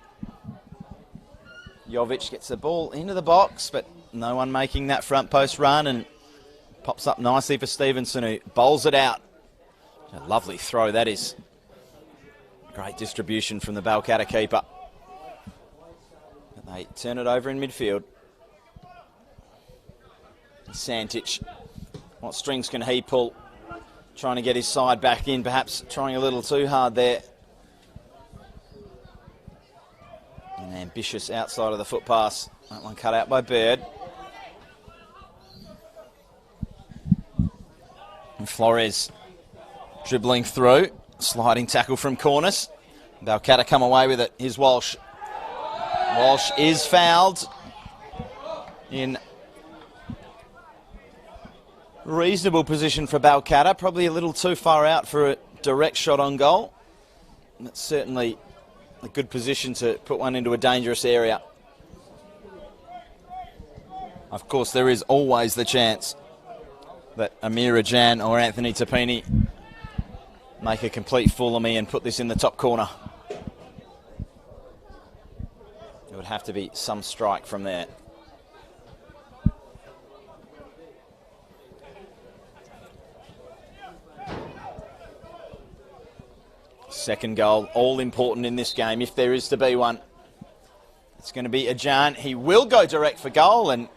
Jovic gets the ball into the box, but no one making that front post run, and pops up nicely for Stevenson, who bowls it out. A lovely throw, that is. Great distribution from the Balcata keeper. But they turn it over in midfield. Santich. What strings can he pull? Trying to get his side back in, perhaps trying a little too hard there. An ambitious outside of the foot pass. That one cut out by Bird. And Flores dribbling through. Sliding tackle from Cornice. Balcata come away with it. Here's Walsh. Walsh is fouled in reasonable position for Balcata. Probably a little too far out for a direct shot on goal. That's certainly a good position to put one into a dangerous area. Of course, there is always the chance that Amira Jan or Anthony Tapini make a complete fool of me and put this in the top corner. It would have to be some strike from there. Second goal, all important in this game, if there is to be one. It's going to be Ajan. He will go direct for goal, and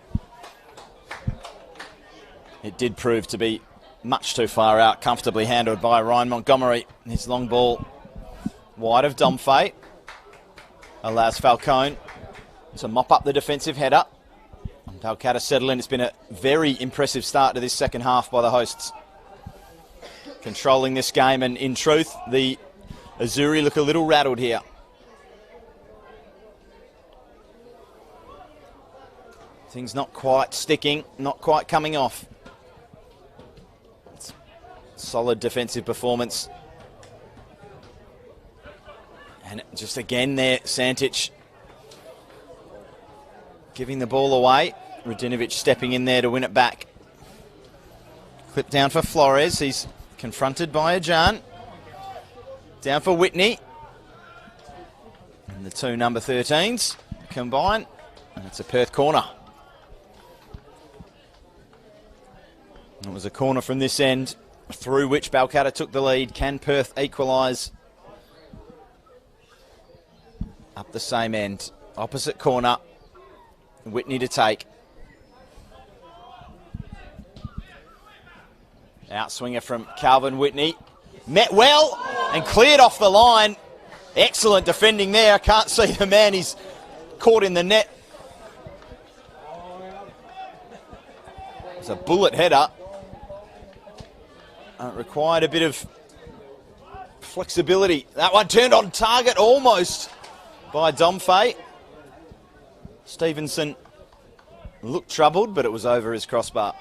it did prove to be much too far out, comfortably handled by Ryan Montgomery. His long ball wide of Domfay allows Falcone to mop up the defensive header. And Balcata settle in. It's been a very impressive start to this second half by the hosts. Controlling this game, and in truth, the Azzurri look a little rattled here. Things not quite sticking, not quite coming off. It's solid defensive performance. And just again there, Santic giving the ball away. Radinovic stepping in there to win it back. Clip down for Flores. He's confronted by Ajan. Down for Whitney. And the two number 13s combine. And it's a Perth corner. It was a corner from this end, through which Balcata took the lead. Can Perth equalise? Up the same end. Opposite corner. Whitney to take. Outswinger from Calvin Whitney. Met well and cleared off the line. Excellent defending there. I can't see the man. He's caught in the net. It's a bullet header. Required a bit of flexibility. That one turned on target almost by Domfay. Stevenson looked troubled, but it was over his crossbar.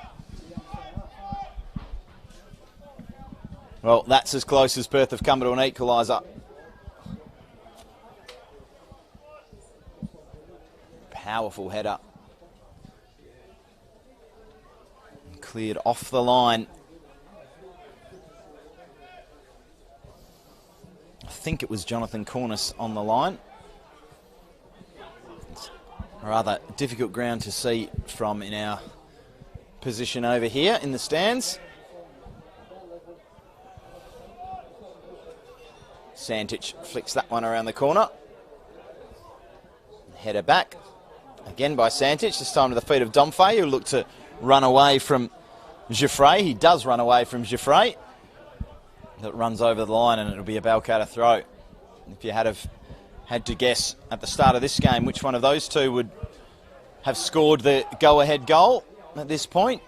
Well, that's as close as Perth have come to an equaliser. Powerful header. Cleared off the line. I think it was Jonathan Cornice on the line. It's a rather difficult ground to see from in our position over here in the stands. Santic flicks that one around the corner. Header back. Again by Santic, this time to the feet of Domfay, who looked to run away from Giuffre. He does run away from Giuffre. That runs over the line, and it'll be a Balcata throw. If you had to guess at the start of this game which one of those two would have scored the go-ahead goal at this point,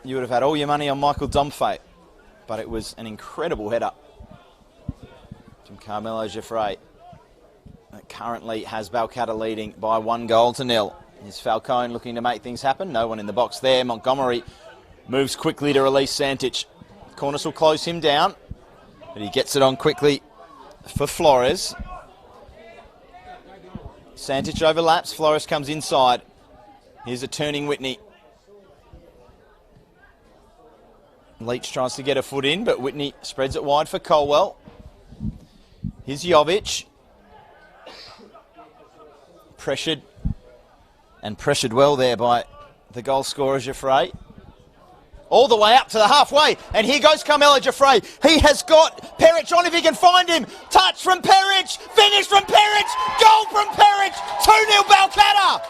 you would have had all your money on Michael Domfay. But it was an incredible header from Carmelo Giuffre. That currently has Balcata leading by 1-0. Here's Falcone looking to make things happen. No one in the box there. Montgomery moves quickly to release Santic. Cornice will close him down, but he gets it on quickly for Flores. Santic overlaps. Flores comes inside. Here's a turning Whitney. Leach tries to get a foot in, but Whitney spreads it wide for Colwell. Here's Jovic. Pressured, and pressured well there by the goal scorer, Giuffre. All the way up to the halfway, and here goes Carmelo Giuffre. He has got Peric on if he can find him. Touch from Peric, finish from Peric, goal from Peric, 2-0 Balcata.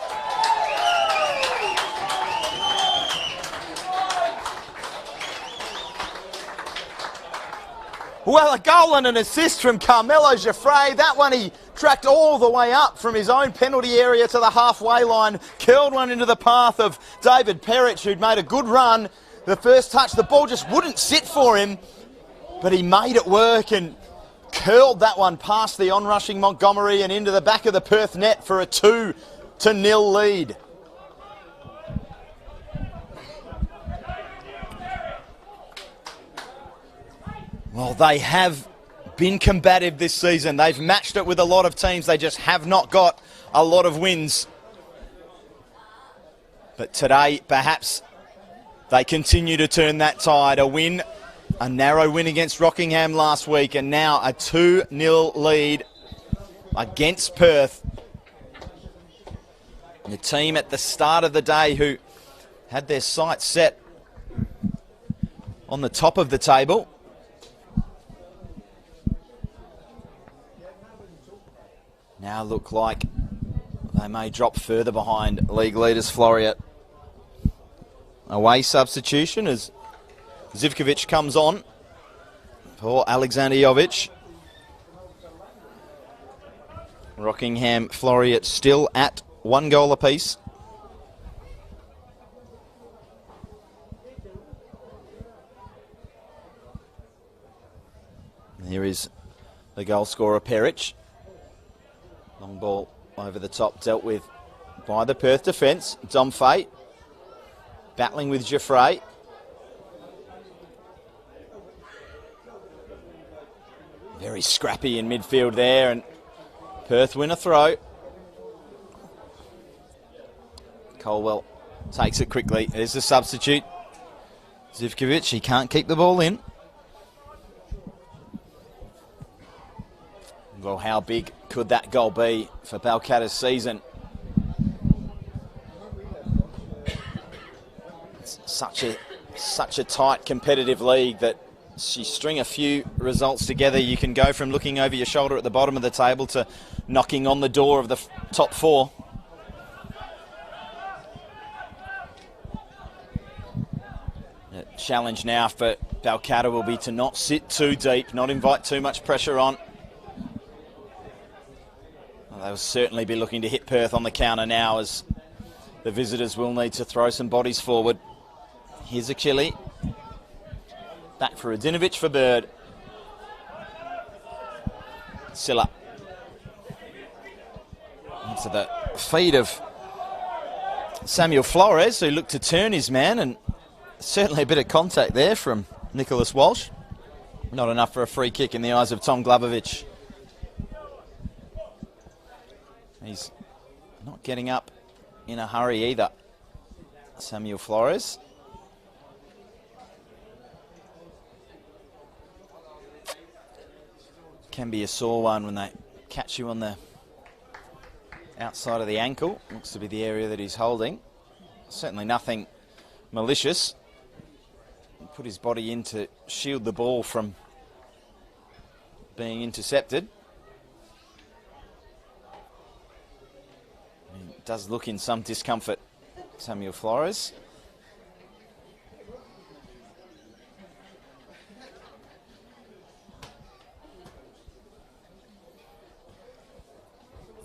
Well, a goal and an assist from Carmelo Giuffre. That one he tracked all the way up from his own penalty area to the halfway line, curled one into the path of David Peric, who'd made a good run. The first touch, the ball just wouldn't sit for him, but he made it work and curled that one past the onrushing Montgomery and into the back of the Perth net for a 2-0 lead. Well, they have been combative this season. They've matched it with a lot of teams. They just have not got a lot of wins. But today, perhaps they continue to turn that tide. A narrow win against Rockingham last week, and now a 2-0 lead against Perth. The team at the start of the day who had their sights set on the top of the table. Now look like they may drop further behind league leaders Floreat. Away substitution as Zivkovic comes on for Alexander Jovic. Rockingham Floreat still at 1 goal apiece. Here is the goal scorer, Peric. Long ball over the top, dealt with by the Perth defence. Domfay battling with Geoffrey. Very scrappy in midfield there, and Perth win a throw. Colwell takes it quickly. There's the substitute. Zivkovic, he can't keep the ball in. Well, how big could that goal be for Balcatta's season? It's such a tight competitive league that you string a few results together, you can go from looking over your shoulder at the bottom of the table to knocking on the door of the top 4. The challenge now for Balcata will be to not sit too deep, not invite too much pressure on. Well, they will certainly be looking to hit Perth on the counter now, as the visitors will need to throw some bodies forward. Here's Achille. Back for Radinovic for Bird. Silla. Into the feed of Samuel Flores, who looked to turn his man, and certainly a bit of contact there from Nicholas Walsh. Not enough for a free kick in the eyes of Tom Glovovic. He's not getting up in a hurry either, Samuel Flores. Can be a sore one when they catch you on the outside of the ankle. Looks to be the area that he's holding. Certainly nothing malicious. Put his body in to shield the ball from being intercepted. He does look in some discomfort, Samuel Flores.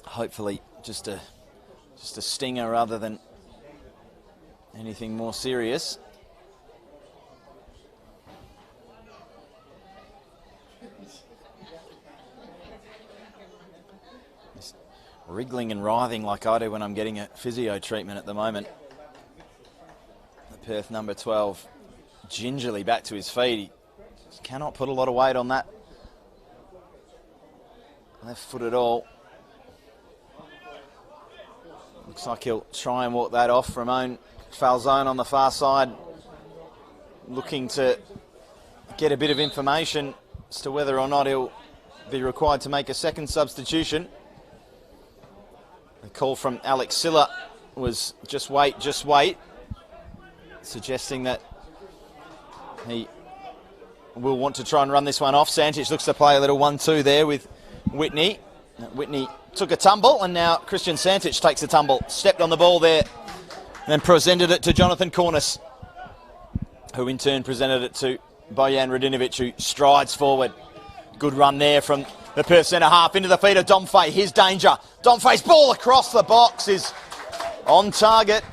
Hopefully just a stinger rather than anything more serious. Just wriggling and writhing like I do when I'm getting a physio treatment at the moment. The Perth number 12 gingerly back to his feet. He just cannot put a lot of weight on that left foot at all. Looks like he'll try and walk that off. Ramon Falzone on the far side, looking to get a bit of information as to whether or not he'll be required to make a second substitution. The call from Alex Silla was just wait, suggesting that he will want to try and run this one off. Sanchez looks to play a little 1-2 there with Whitney. Whitney took a tumble, and now Christian Santic takes a tumble. Stepped on the ball there and presented it to Jonathan Cornish, who in turn presented it to Bojan Radinovic, who strides forward. Good run there from the Perth centre half into the feet of Domfay. Here's danger. Domfay's ball across the box is on target,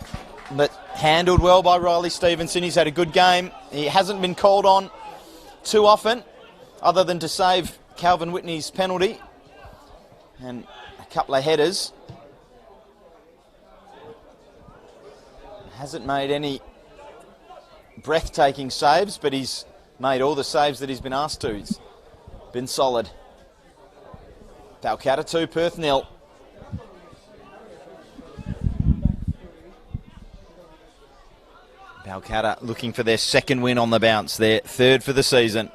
but handled well by Riley Stevenson. He's had a good game. He hasn't been called on too often, other than to save Calvin Whitney's penalty and a couple of headers. Hasn't made any breathtaking saves, but he's made all the saves that he's been asked to. He's been solid. Balcata 2, Perth 0. Balcata looking for their second win on the bounce, their third for the season.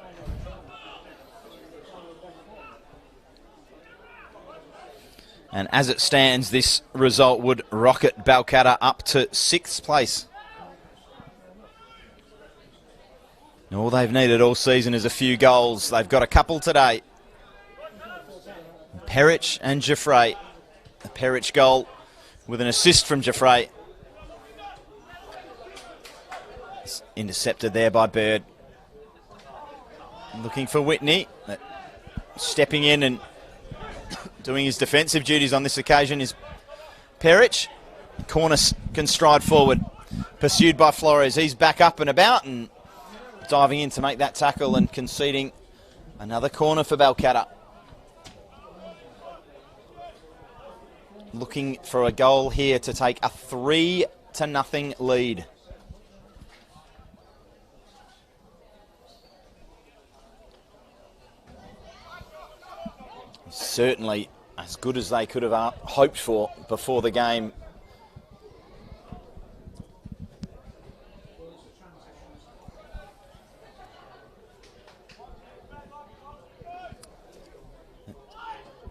And as it stands, this result would rocket Balcata up to 6th place. And all they've needed all season is a few goals. They've got a couple today. Perich and Jaffray. The Perich goal with an assist from Jaffray. Intercepted there by Bird. Looking for Whitney. Stepping in and doing his defensive duties on this occasion is Perich. Corner can stride forward. Pursued by Flores. He's back up and about and diving in to make that tackle and conceding another corner for Balcata. Looking for a goal here to take a 3-0 lead. Certainly as good as they could have hoped for before the game.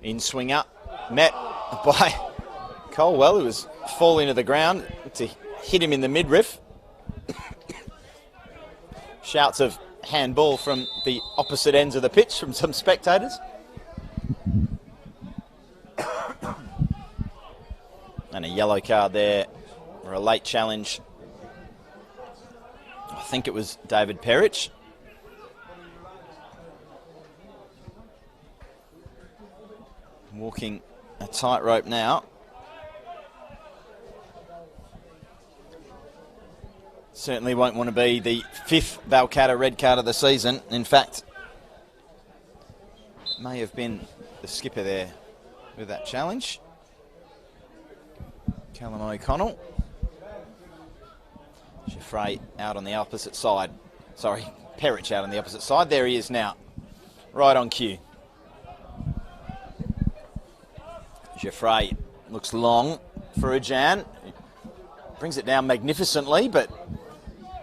In swing up, met by Colwell, who was falling to the ground to hit him in the midriff. Shouts of handball from the opposite ends of the pitch from some spectators. And a yellow card there, or a late challenge. I think it was David Perich. Walking a tightrope now. Certainly won't want to be the 5th Balcata red card of the season. In fact, may have been the skipper there with that challenge. Callum O'Connell. Jaffray out on the opposite side. Sorry, Perich out on the opposite side. There he is now. Right on cue. Jaffray looks long for Ajan. Brings it down magnificently, but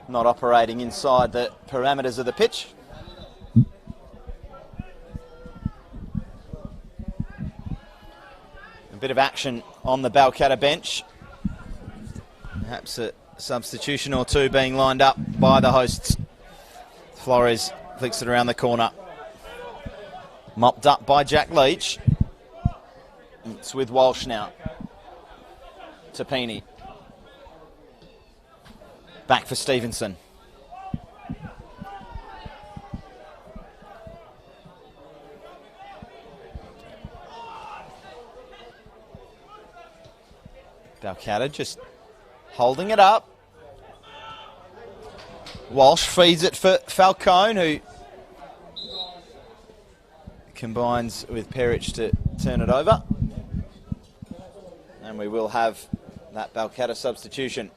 not operating inside the parameters of the pitch. A bit of action on the Balcata bench. Perhaps a substitution or two being lined up by the hosts. Flores flicks it around the corner. Mopped up by Jack Leach. It's with Walsh now. Tapini. Back for Stevenson. Balcata just holding it up. Walsh feeds it for Falcone, who combines with Perich to turn it over. And we will have that Balcata substitution.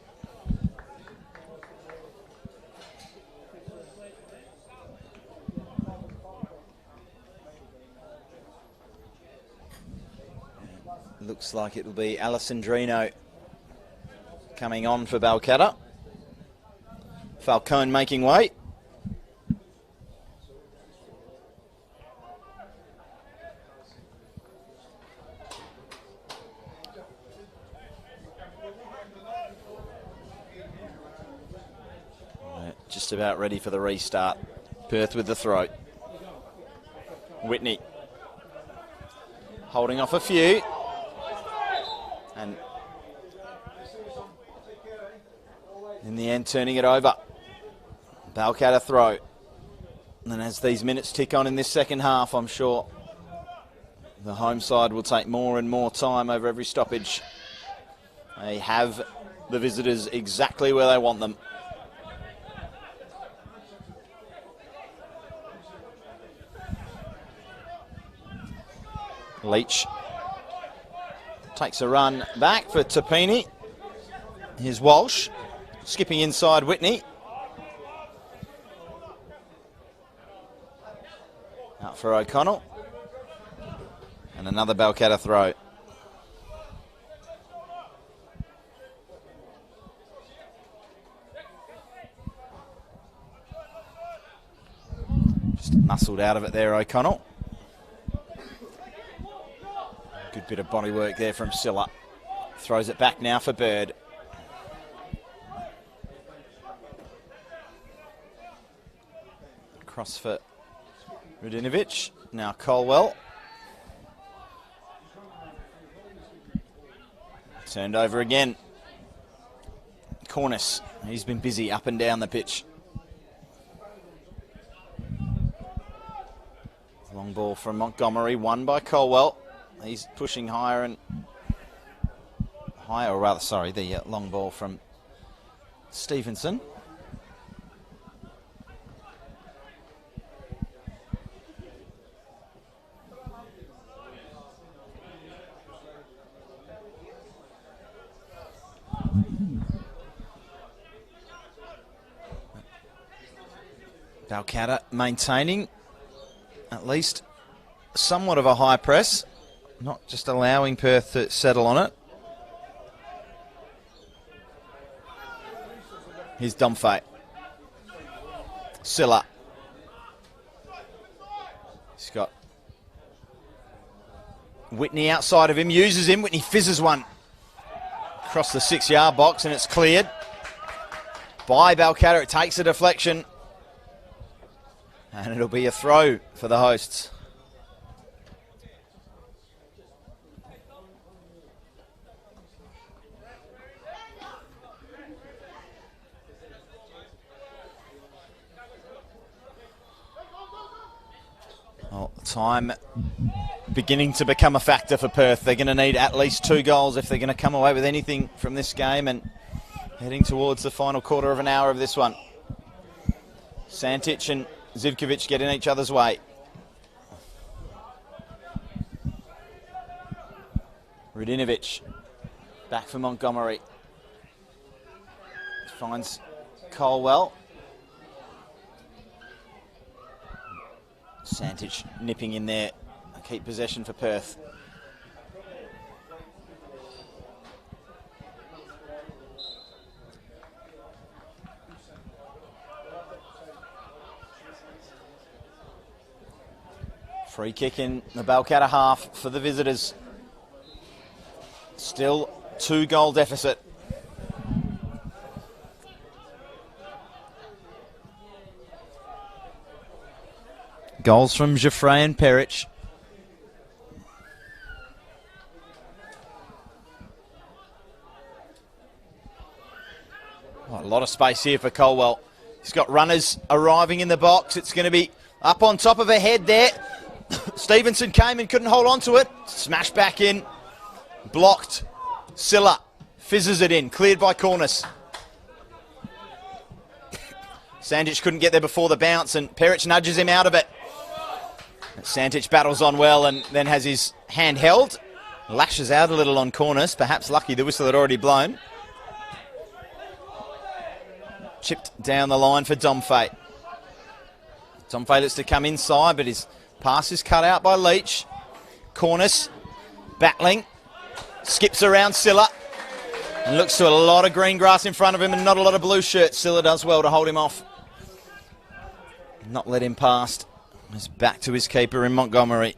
Looks like it'll be Alessandrino coming on for Balcata. Falcone making way. Just about ready for the restart. Perth with the throw. Whitney holding off a few. And in the end, turning it over. Balcata throw. And as these minutes tick on in this second half, I'm sure the home side will take more and more time over every stoppage. They have the visitors exactly where they want them. Leach takes a run back for Tapini. Here's Walsh, skipping inside Whitney. Out for O'Connell. And another Balcata throw. Muscled out of it there, O'Connell. Good bit of body work there from Silla. Throws it back now for Bird. Cross for Rudinovic. Now Colwell. Turned over again. Cornice. He's been busy up and down the pitch. Long ball from Montgomery, won by Colwell. He's pushing higher and higher, or rather, sorry, the long ball from Stevenson. Balcata maintaining at least somewhat of a high press, not just allowing Perth to settle on it. Here's Domfay. Silla. He's got Whitney outside of him, uses him. Whitney fizzes one across the 6-yard box, and it's cleared by Balcata. It takes a deflection, and it'll be a throw for the hosts. Well, time beginning to become a factor for Perth. They're going to need at least 2 goals if they're going to come away with anything from this game, and heading towards the final quarter of an hour of this one. Santic and Zivkovic get in each other's way. Rudinovic back for Montgomery. Finds Colwell. Santic nipping in there. Keep possession for Perth. Free kick in the Balcata half for the visitors. Still 2-goal deficit. Goals from Jaffray and Perich. Oh, a lot of space here for Colwell. He's got runners arriving in the box. It's going to be up on top of her head there. Stevenson came and couldn't hold on to it. Smashed back in. Blocked. Silla fizzes it in. Cleared by Cornice. Santic couldn't get there before the bounce, and Perich nudges him out of it. Santic battles on well and then has his hand held. Lashes out a little on Cornice. Perhaps lucky the whistle had already blown. Chipped down the line for Domfay. Domfay looks to come inside, but his pass is cut out by Leach. Cornice battling. Skips around Silla. And looks to a lot of green grass in front of him and not a lot of blue shirts. Silla does well to hold him off. Not let him past. He's back to his keeper in Montgomery.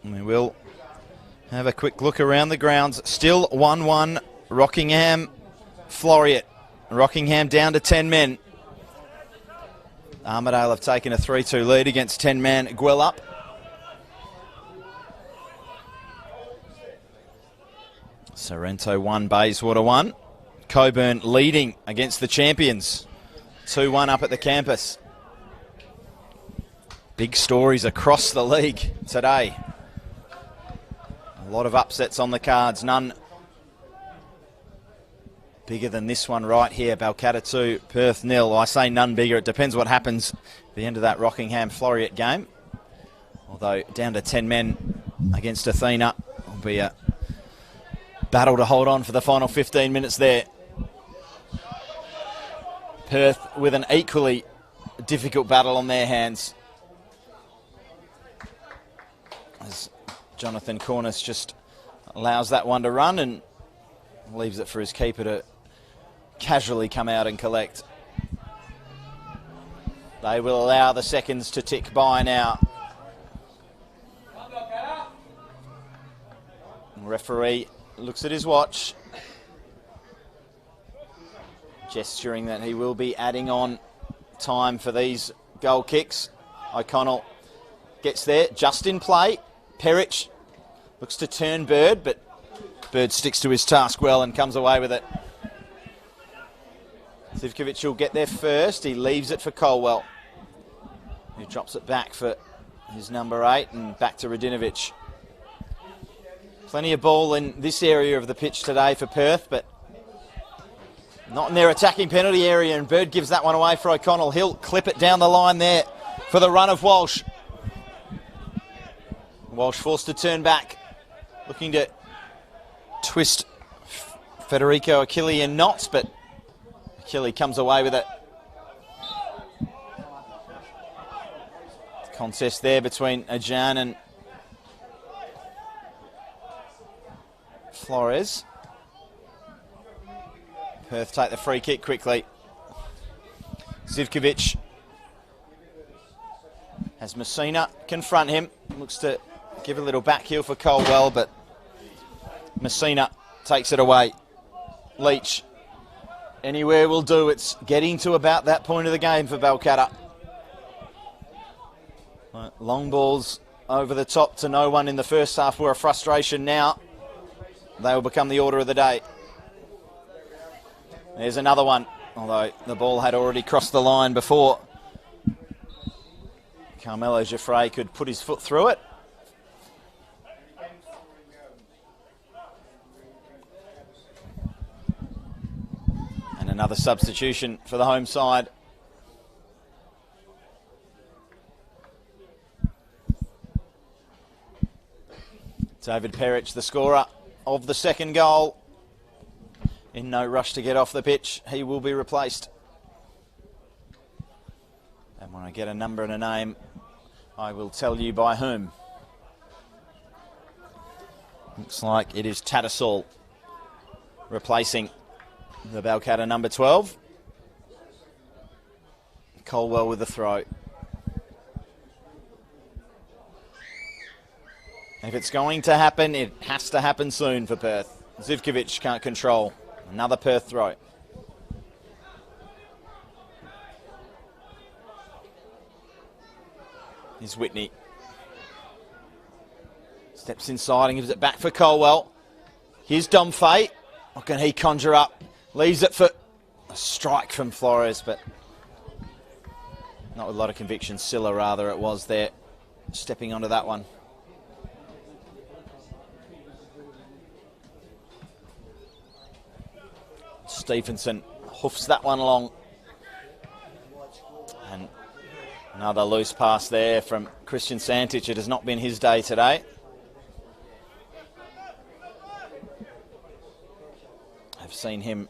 And we will have a quick look around the grounds. Still 1-1 Rockingham Floriat. Rockingham down to 10 men. Armidale have taken a 3-2 lead against 10-man Gwelup. Sorrento 1, Bayswater 1. Coburn leading against the champions. 2-1 up at the campus. Big stories across the league today. A lot of upsets on the cards. None bigger than this one right here. Balcata 2, Perth 0. I say none bigger. It depends what happens at the end of that Rockingham Floriat game. Although down to 10 men against Athena will be a battle to hold on for the final 15 minutes there. Perth with an equally difficult battle on their hands, as Jonathan Cornice just allows that one to run and leaves it for his keeper to casually come out and collect. They will allow the seconds to tick by now. The referee looks at his watch, gesturing that he will be adding on time for these goal kicks. O'Connell gets there, just in play. Perich looks to turn Bird, but Bird sticks to his task well and comes away with it. Zivkovic will get there first. He leaves it for Colwell, who drops it back for his number 8 and back to Radinovic. Plenty of ball in this area of the pitch today for Perth, but not in their attacking penalty area, and Bird gives that one away for O'Connell. He'll clip it down the line there for the run of Walsh. Walsh forced to turn back, looking to twist Federico Achille in knots, but Achille comes away with it. Contest there between Ajan and Flores. Perth take the free kick quickly. Zivkovic has Messina confront him. Looks to give a little back heel for Colwell, but Messina takes it away. Leach. Anywhere will do. It's getting to about that point of the game for Balcata. Long balls over the top to no one in the first half were a frustration now. They will become the order of the day. There's another one, although the ball had already crossed the line before Carmelo Giuffre could put his foot through it. And another substitution for the home side. David Perich, the scorer of the second goal. In no rush to get off the pitch, he will be replaced. And when I get a number and a name, I will tell you by whom. Looks like it is Tattersall replacing the Balcata number 12. Colwell with the throw. If it's going to happen, it has to happen soon for Perth. Zivkovic can't control. Another Perth throw. Here's Whitney. Steps inside and gives it back for Colwell. Here's Domfay. What can he conjure up? Leaves it for a strike from Flores, but not with a lot of conviction. Silla, rather, it was there, stepping onto that one. Stephenson hoofs that one along. And another loose pass there from Christian Santic. It has not been his day today. I've seen him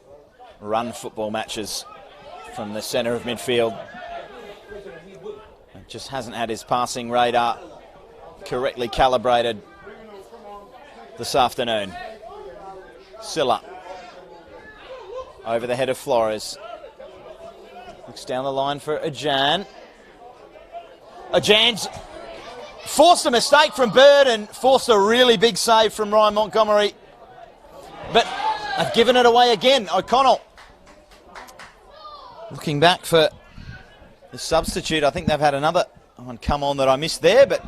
run football matches from the centre of midfield. Just hasn't had his passing radar correctly calibrated this afternoon. Silla. Over the head of Flores. Looks down the line for Ajan. Ajan's forced a mistake from Bird and forced a really big save from Ryan Montgomery. But they've given it away again. O'Connell looking back for the substitute. I think they've had another one come on that I missed there, but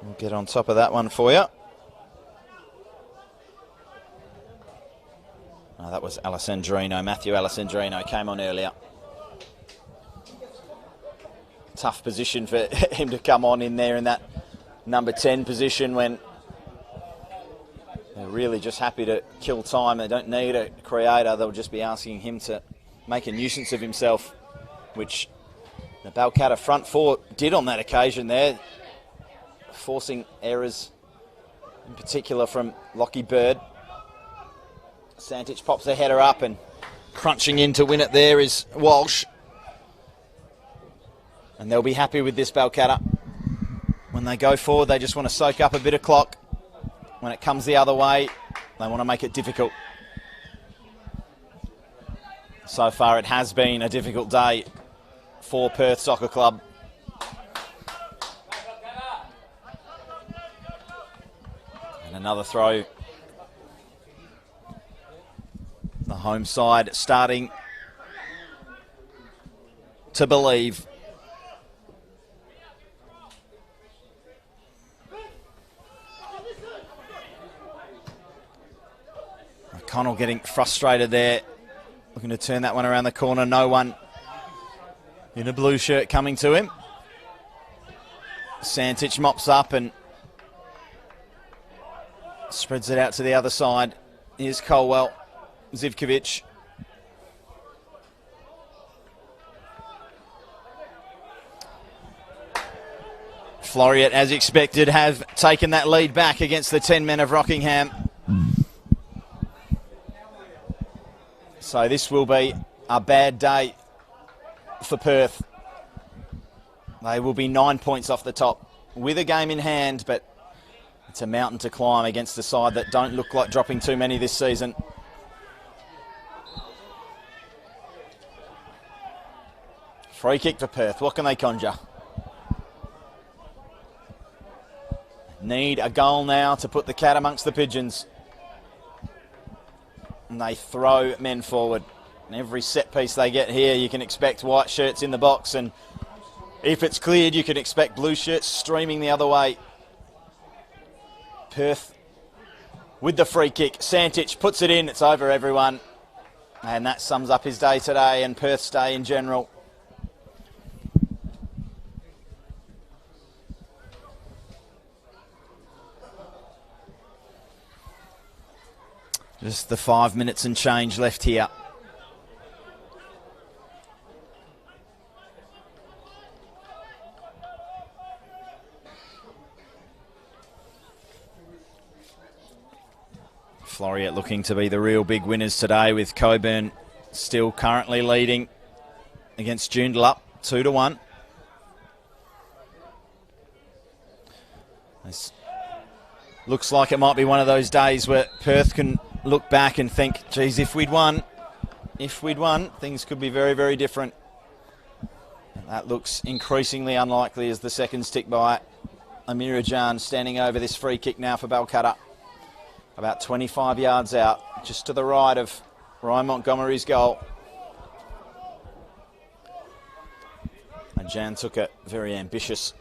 we'll get on top of that one for you. Oh, that was Alessandrino. Matthew Alessandrino came on earlier. Tough position for him to come on in there in that number 10 position when they're really just happy to kill time. They don't need a creator. They'll just be asking him to make a nuisance of himself, which the Balcata front four did on that occasion there, forcing errors, in particular from Lockie Bird. Santic pops a header up and crunching in to win it there is Walsh. And they'll be happy with this Balcata. When they go forward, they just want to soak up a bit of clock. When it comes the other way, they want to make it difficult. So far it has been a difficult day for Perth Soccer Club. And another throw. The home side starting to believe. O'Connell getting frustrated there, looking to turn that one around the corner. No one in a blue shirt coming to him. Santich mops up and spreads it out to the other side. Here's Colwell, Zivkovic. Floriat, as expected, have taken that lead back against the 10 men of Rockingham. So this will be a bad day for Perth. They will be 9 points off the top with a game in hand, but it's a mountain to climb against a side that don't look like dropping too many this season. Free kick for Perth. What can they conjure? Need a goal now to put the cat amongst the pigeons. And they throw men forward. And every set piece they get here, you can expect white shirts in the box. And if it's cleared, you can expect blue shirts streaming the other way. Perth with the free kick. Santich puts it in. It's over, everyone. And that sums up his day today and Perth's day in general. Just the 5 minutes and change left here. Floriat looking to be the real big winners today, with Coburn still currently leading against Joondalup 2-1. This looks like it might be one of those days where Perth can look back and think, geez, if we'd won, things could be very, very different. And that looks increasingly unlikely as the seconds tick by. Amira Jan standing over this free kick now for Balcata. About 25 yards out, just to the right of Ryan Montgomery's goal. And Jan took a very ambitious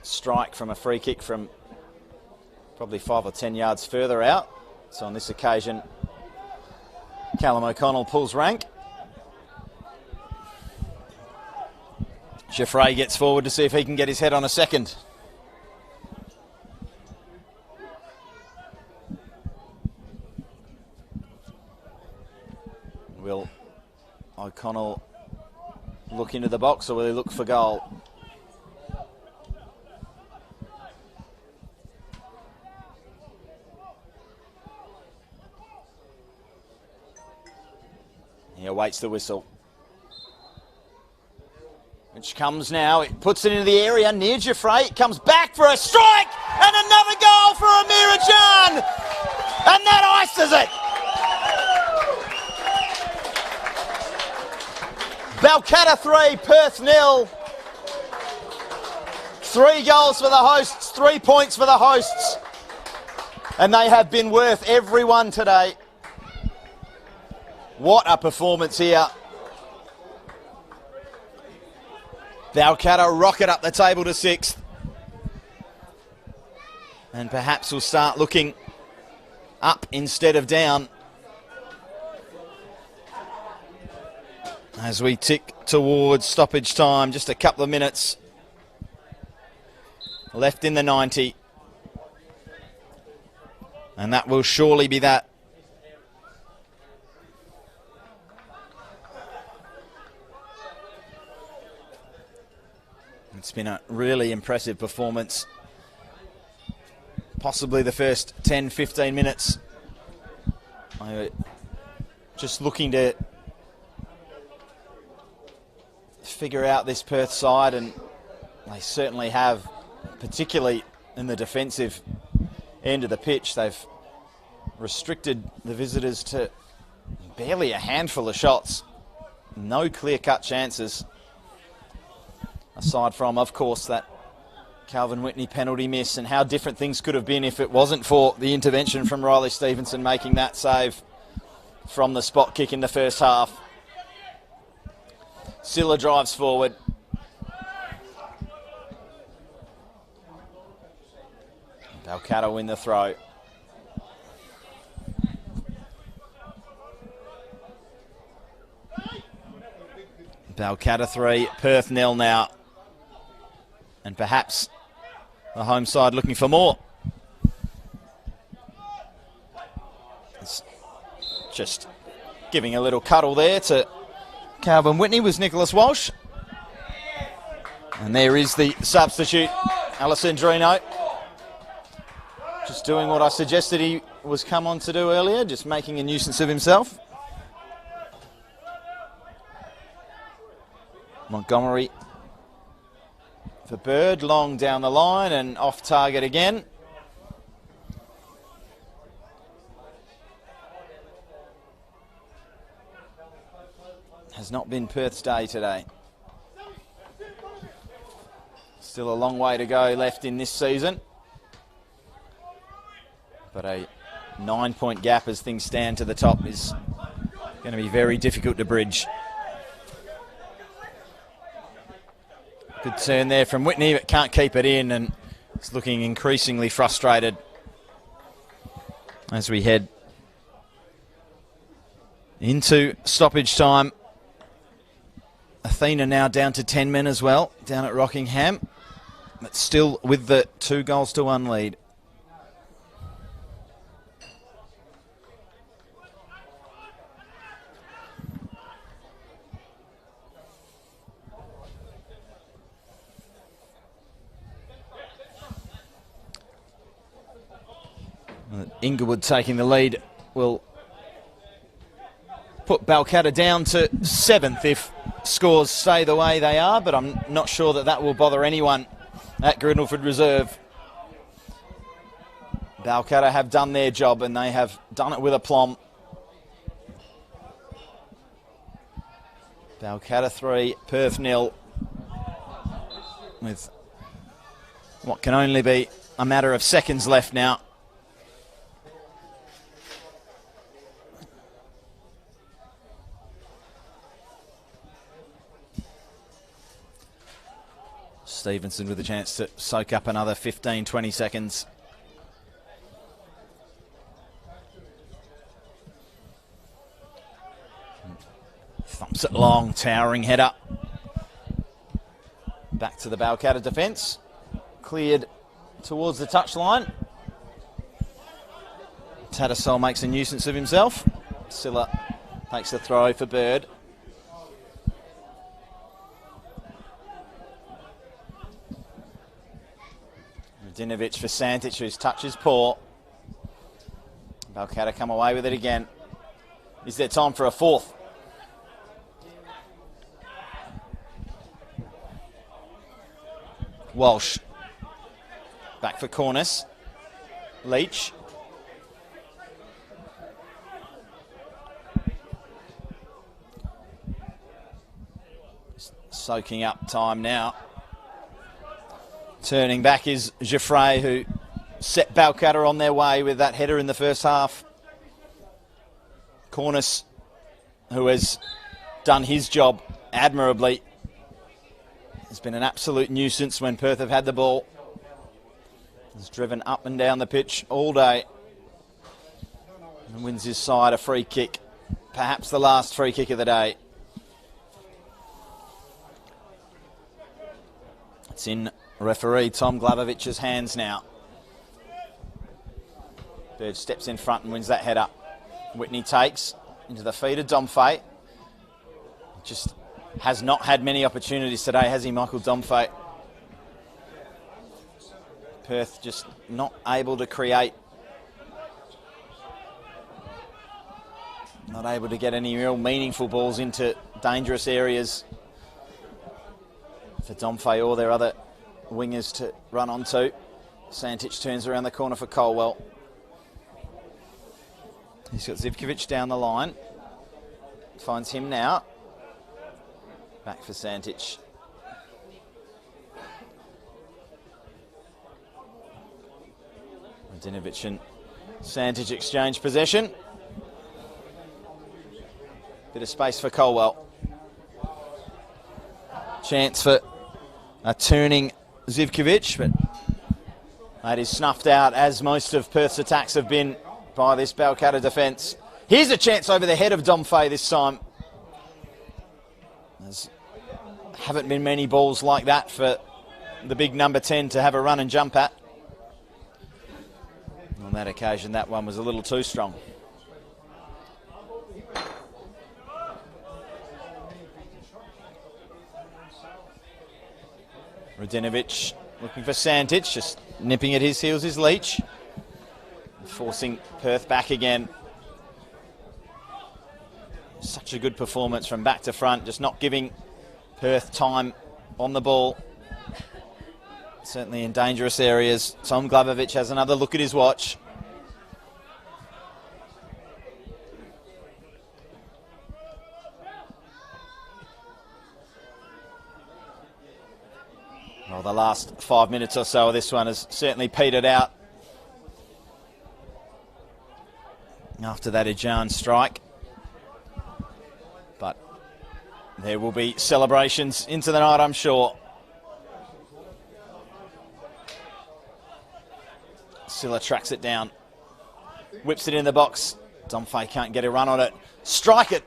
strike from a free kick from probably 5 or 10 yards further out. So on this occasion, Callum O'Connell pulls rank. Jeffrey gets forward to see if he can get his head on a second. Will O'Connell look into the box, or will he look for goal? He awaits the whistle, which comes now. It puts it into the area near Jeffrey. It comes back for a strike and another goal for Amira Jan, and that ices it. Balcata 3, Perth 0. 3 goals for the hosts, 3 points for the hosts, and they have been worth every one today. What a performance here. Balcata rocket up the table to 6th. And perhaps we'll start looking up instead of down as we tick towards stoppage time. Just a couple of minutes left in the 90. And that will surely be that. It's been a really impressive performance. Possibly the first 10-15 minutes. Just looking to figure out this Perth side, and they certainly have, particularly in the defensive end of the pitch. They've restricted the visitors to Barely a handful of shots. No clear-cut chances. Aside from, of course, that Calvin Whitney penalty miss, and how different things could have been if it wasn't for the intervention from Riley Stevenson making that save from the spot kick in the first half. Silla drives forward. Balcata win the throw. Balcata 3, Perth 0 now. And perhaps the home side looking for more. It's just giving a little cuddle there to Calvin Whitney was Nicholas Walsh. And there is the substitute, Alessandrino. Just doing what I suggested he was come on to do earlier, just making a nuisance of himself. Montgomery for Bird, long down the line and off target again. Has not been Perth's day today. Still a long way to go left in this season. But a 9-point gap as things stand to the top is going to be very difficult to bridge. Good turn there from Whitney, but can't keep it in, and it's looking increasingly frustrated as we head into stoppage time. Athena now down to 10 men as well, down at Rockingham, but still with the 2-1 lead. Inglewood taking the lead will put Balcata down to 7th if scores stay the way they are, but I'm not sure that that will bother anyone at Grindleford Reserve. Balcata have done their job, and they have done it with aplomb. Balcata 3, Perth 0, with what can only be a matter of seconds left now. Stevenson with a chance to soak up another 15-20 seconds. Thumps it long, towering header. Back to the Balcata defence. Cleared towards the touchline. Tattersall makes a nuisance of himself. Silla takes the throw for Bird. Dinovich for Santic, whose touch is poor. Balcata come away with it again. Is there time for a fourth? Walsh. Back for Cornice. Leach. Soaking up time now. Turning back is Geoffrey, who set Balcata on their way with that header in the first half. Cornice, who has done his job admirably, has been an absolute nuisance when Perth have had the ball. He's driven up and down the pitch all day and wins his side a free kick, perhaps the last free kick of the day. It's in referee Tom Glavich's hands now. Bird steps in front and wins that header. Whitney takes into the feet of Domfay. Just has not had many opportunities today, has he, Michael Domfay? Perth just not able to create. Not able to get any real meaningful balls into dangerous areas for Domfay or their other wingers to run onto. Santic turns around the corner for Colwell. He's got Zivkovic down the line. finds him now. Back for Santic. Radinovic and Santic exchange possession. Bit of space for Colwell. Chance for a turning Zivkovic, but that is snuffed out, as most of Perth's attacks have been by this Balcata defence. Here's a chance over the head of Domfay this time. There haven't been many balls like that for the big number 10 to have a run and jump at. On that occasion, that one was a little too strong. Radinovic looking for Santic, just nipping at his heels is Leach. Forcing Perth back again. Such a good performance from back to front, just not giving Perth time on the ball. Certainly in dangerous areas. Tom Glovovic has another look at his watch. Well, the last 5 minutes or so of this one has certainly petered out after that Ejan strike. But there will be celebrations into the night, I'm sure. Silla tracks it down. Whips it in the box. Domfay can't get a run on it. Strike it.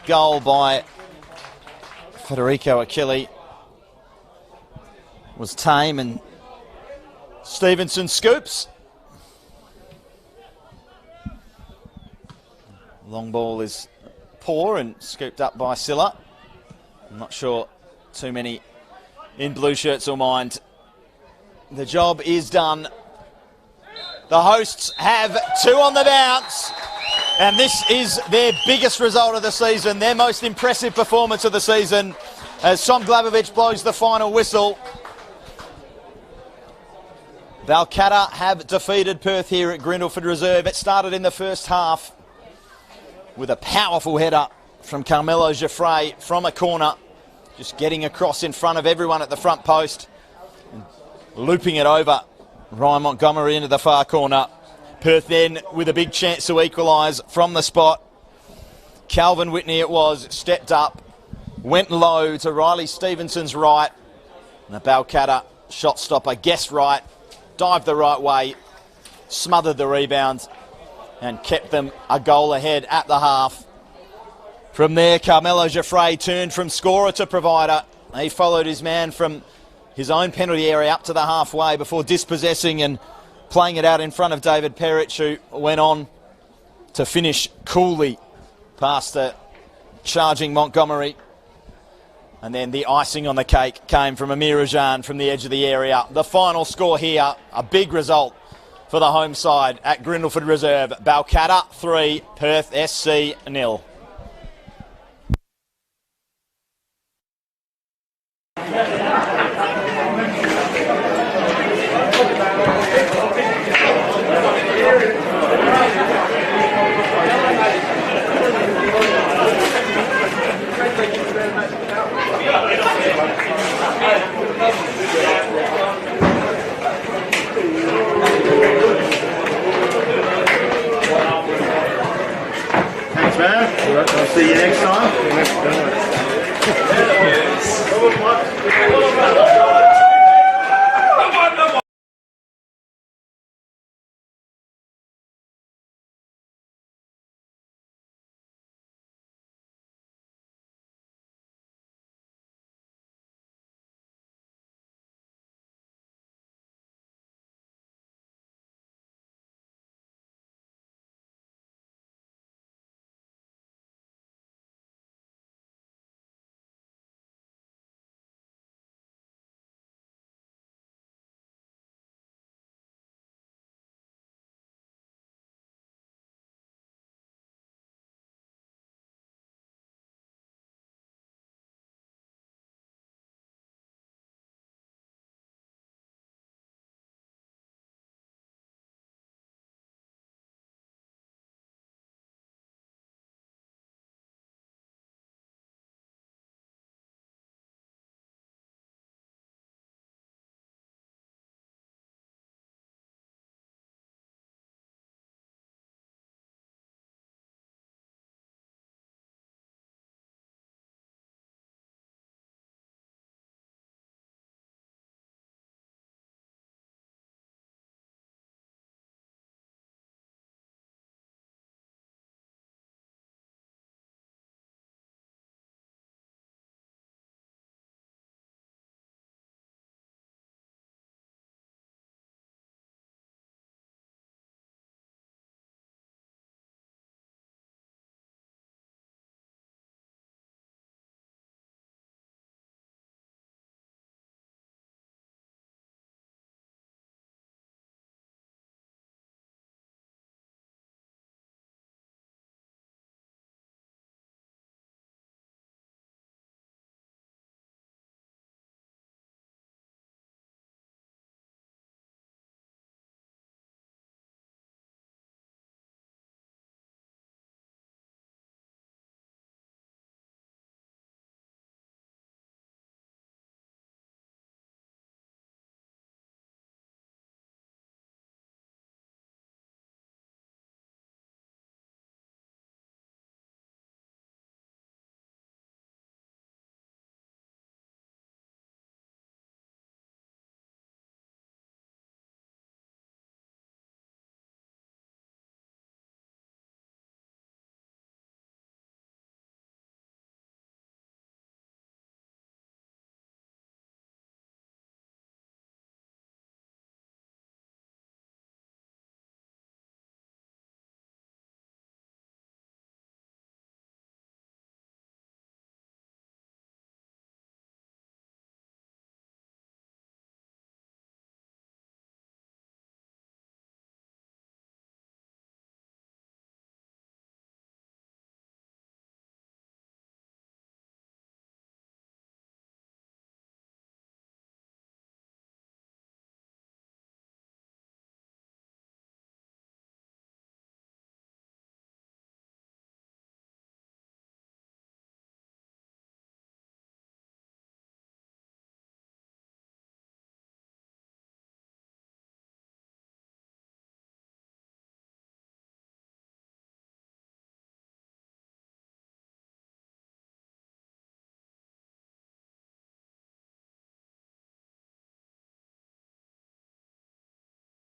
Goal by Federico Achille. Was tame, and Stevenson scoops. Long ball is poor and scooped up by Silla. I'm not sure too many in blue shirts will mind. The job is done. The hosts have 2 on the bounce, and this is their biggest result of the season, their most impressive performance of the season, as Tom Glovovic blows the final whistle. Balcata have defeated Perth here at Grindleford Reserve. It started in the first half with a powerful header from Carmelo Giuffre from a corner, just getting across in front of everyone at the front post, and looping it over Ryan Montgomery into the far corner. Perth then with a big chance to equalise from the spot. Calvin Whitney it was, stepped up, went low to Riley Stevenson's right, and the Balcata shot stopper guessed right, dived the right way, smothered the rebound, and kept them a goal ahead at the half. From there, Carmelo Giuffre turned from scorer to provider. He followed his man from his own penalty area up to the halfway before dispossessing and playing it out in front of David Perich, who went on to finish coolly past the charging Montgomery. And then the icing on the cake came from Amir Rajan from the edge of the area. The final score here, a big result for the home side at Grindleford Reserve. Balcata 3, Perth SC 0. Thanks, man. I'll see you next time.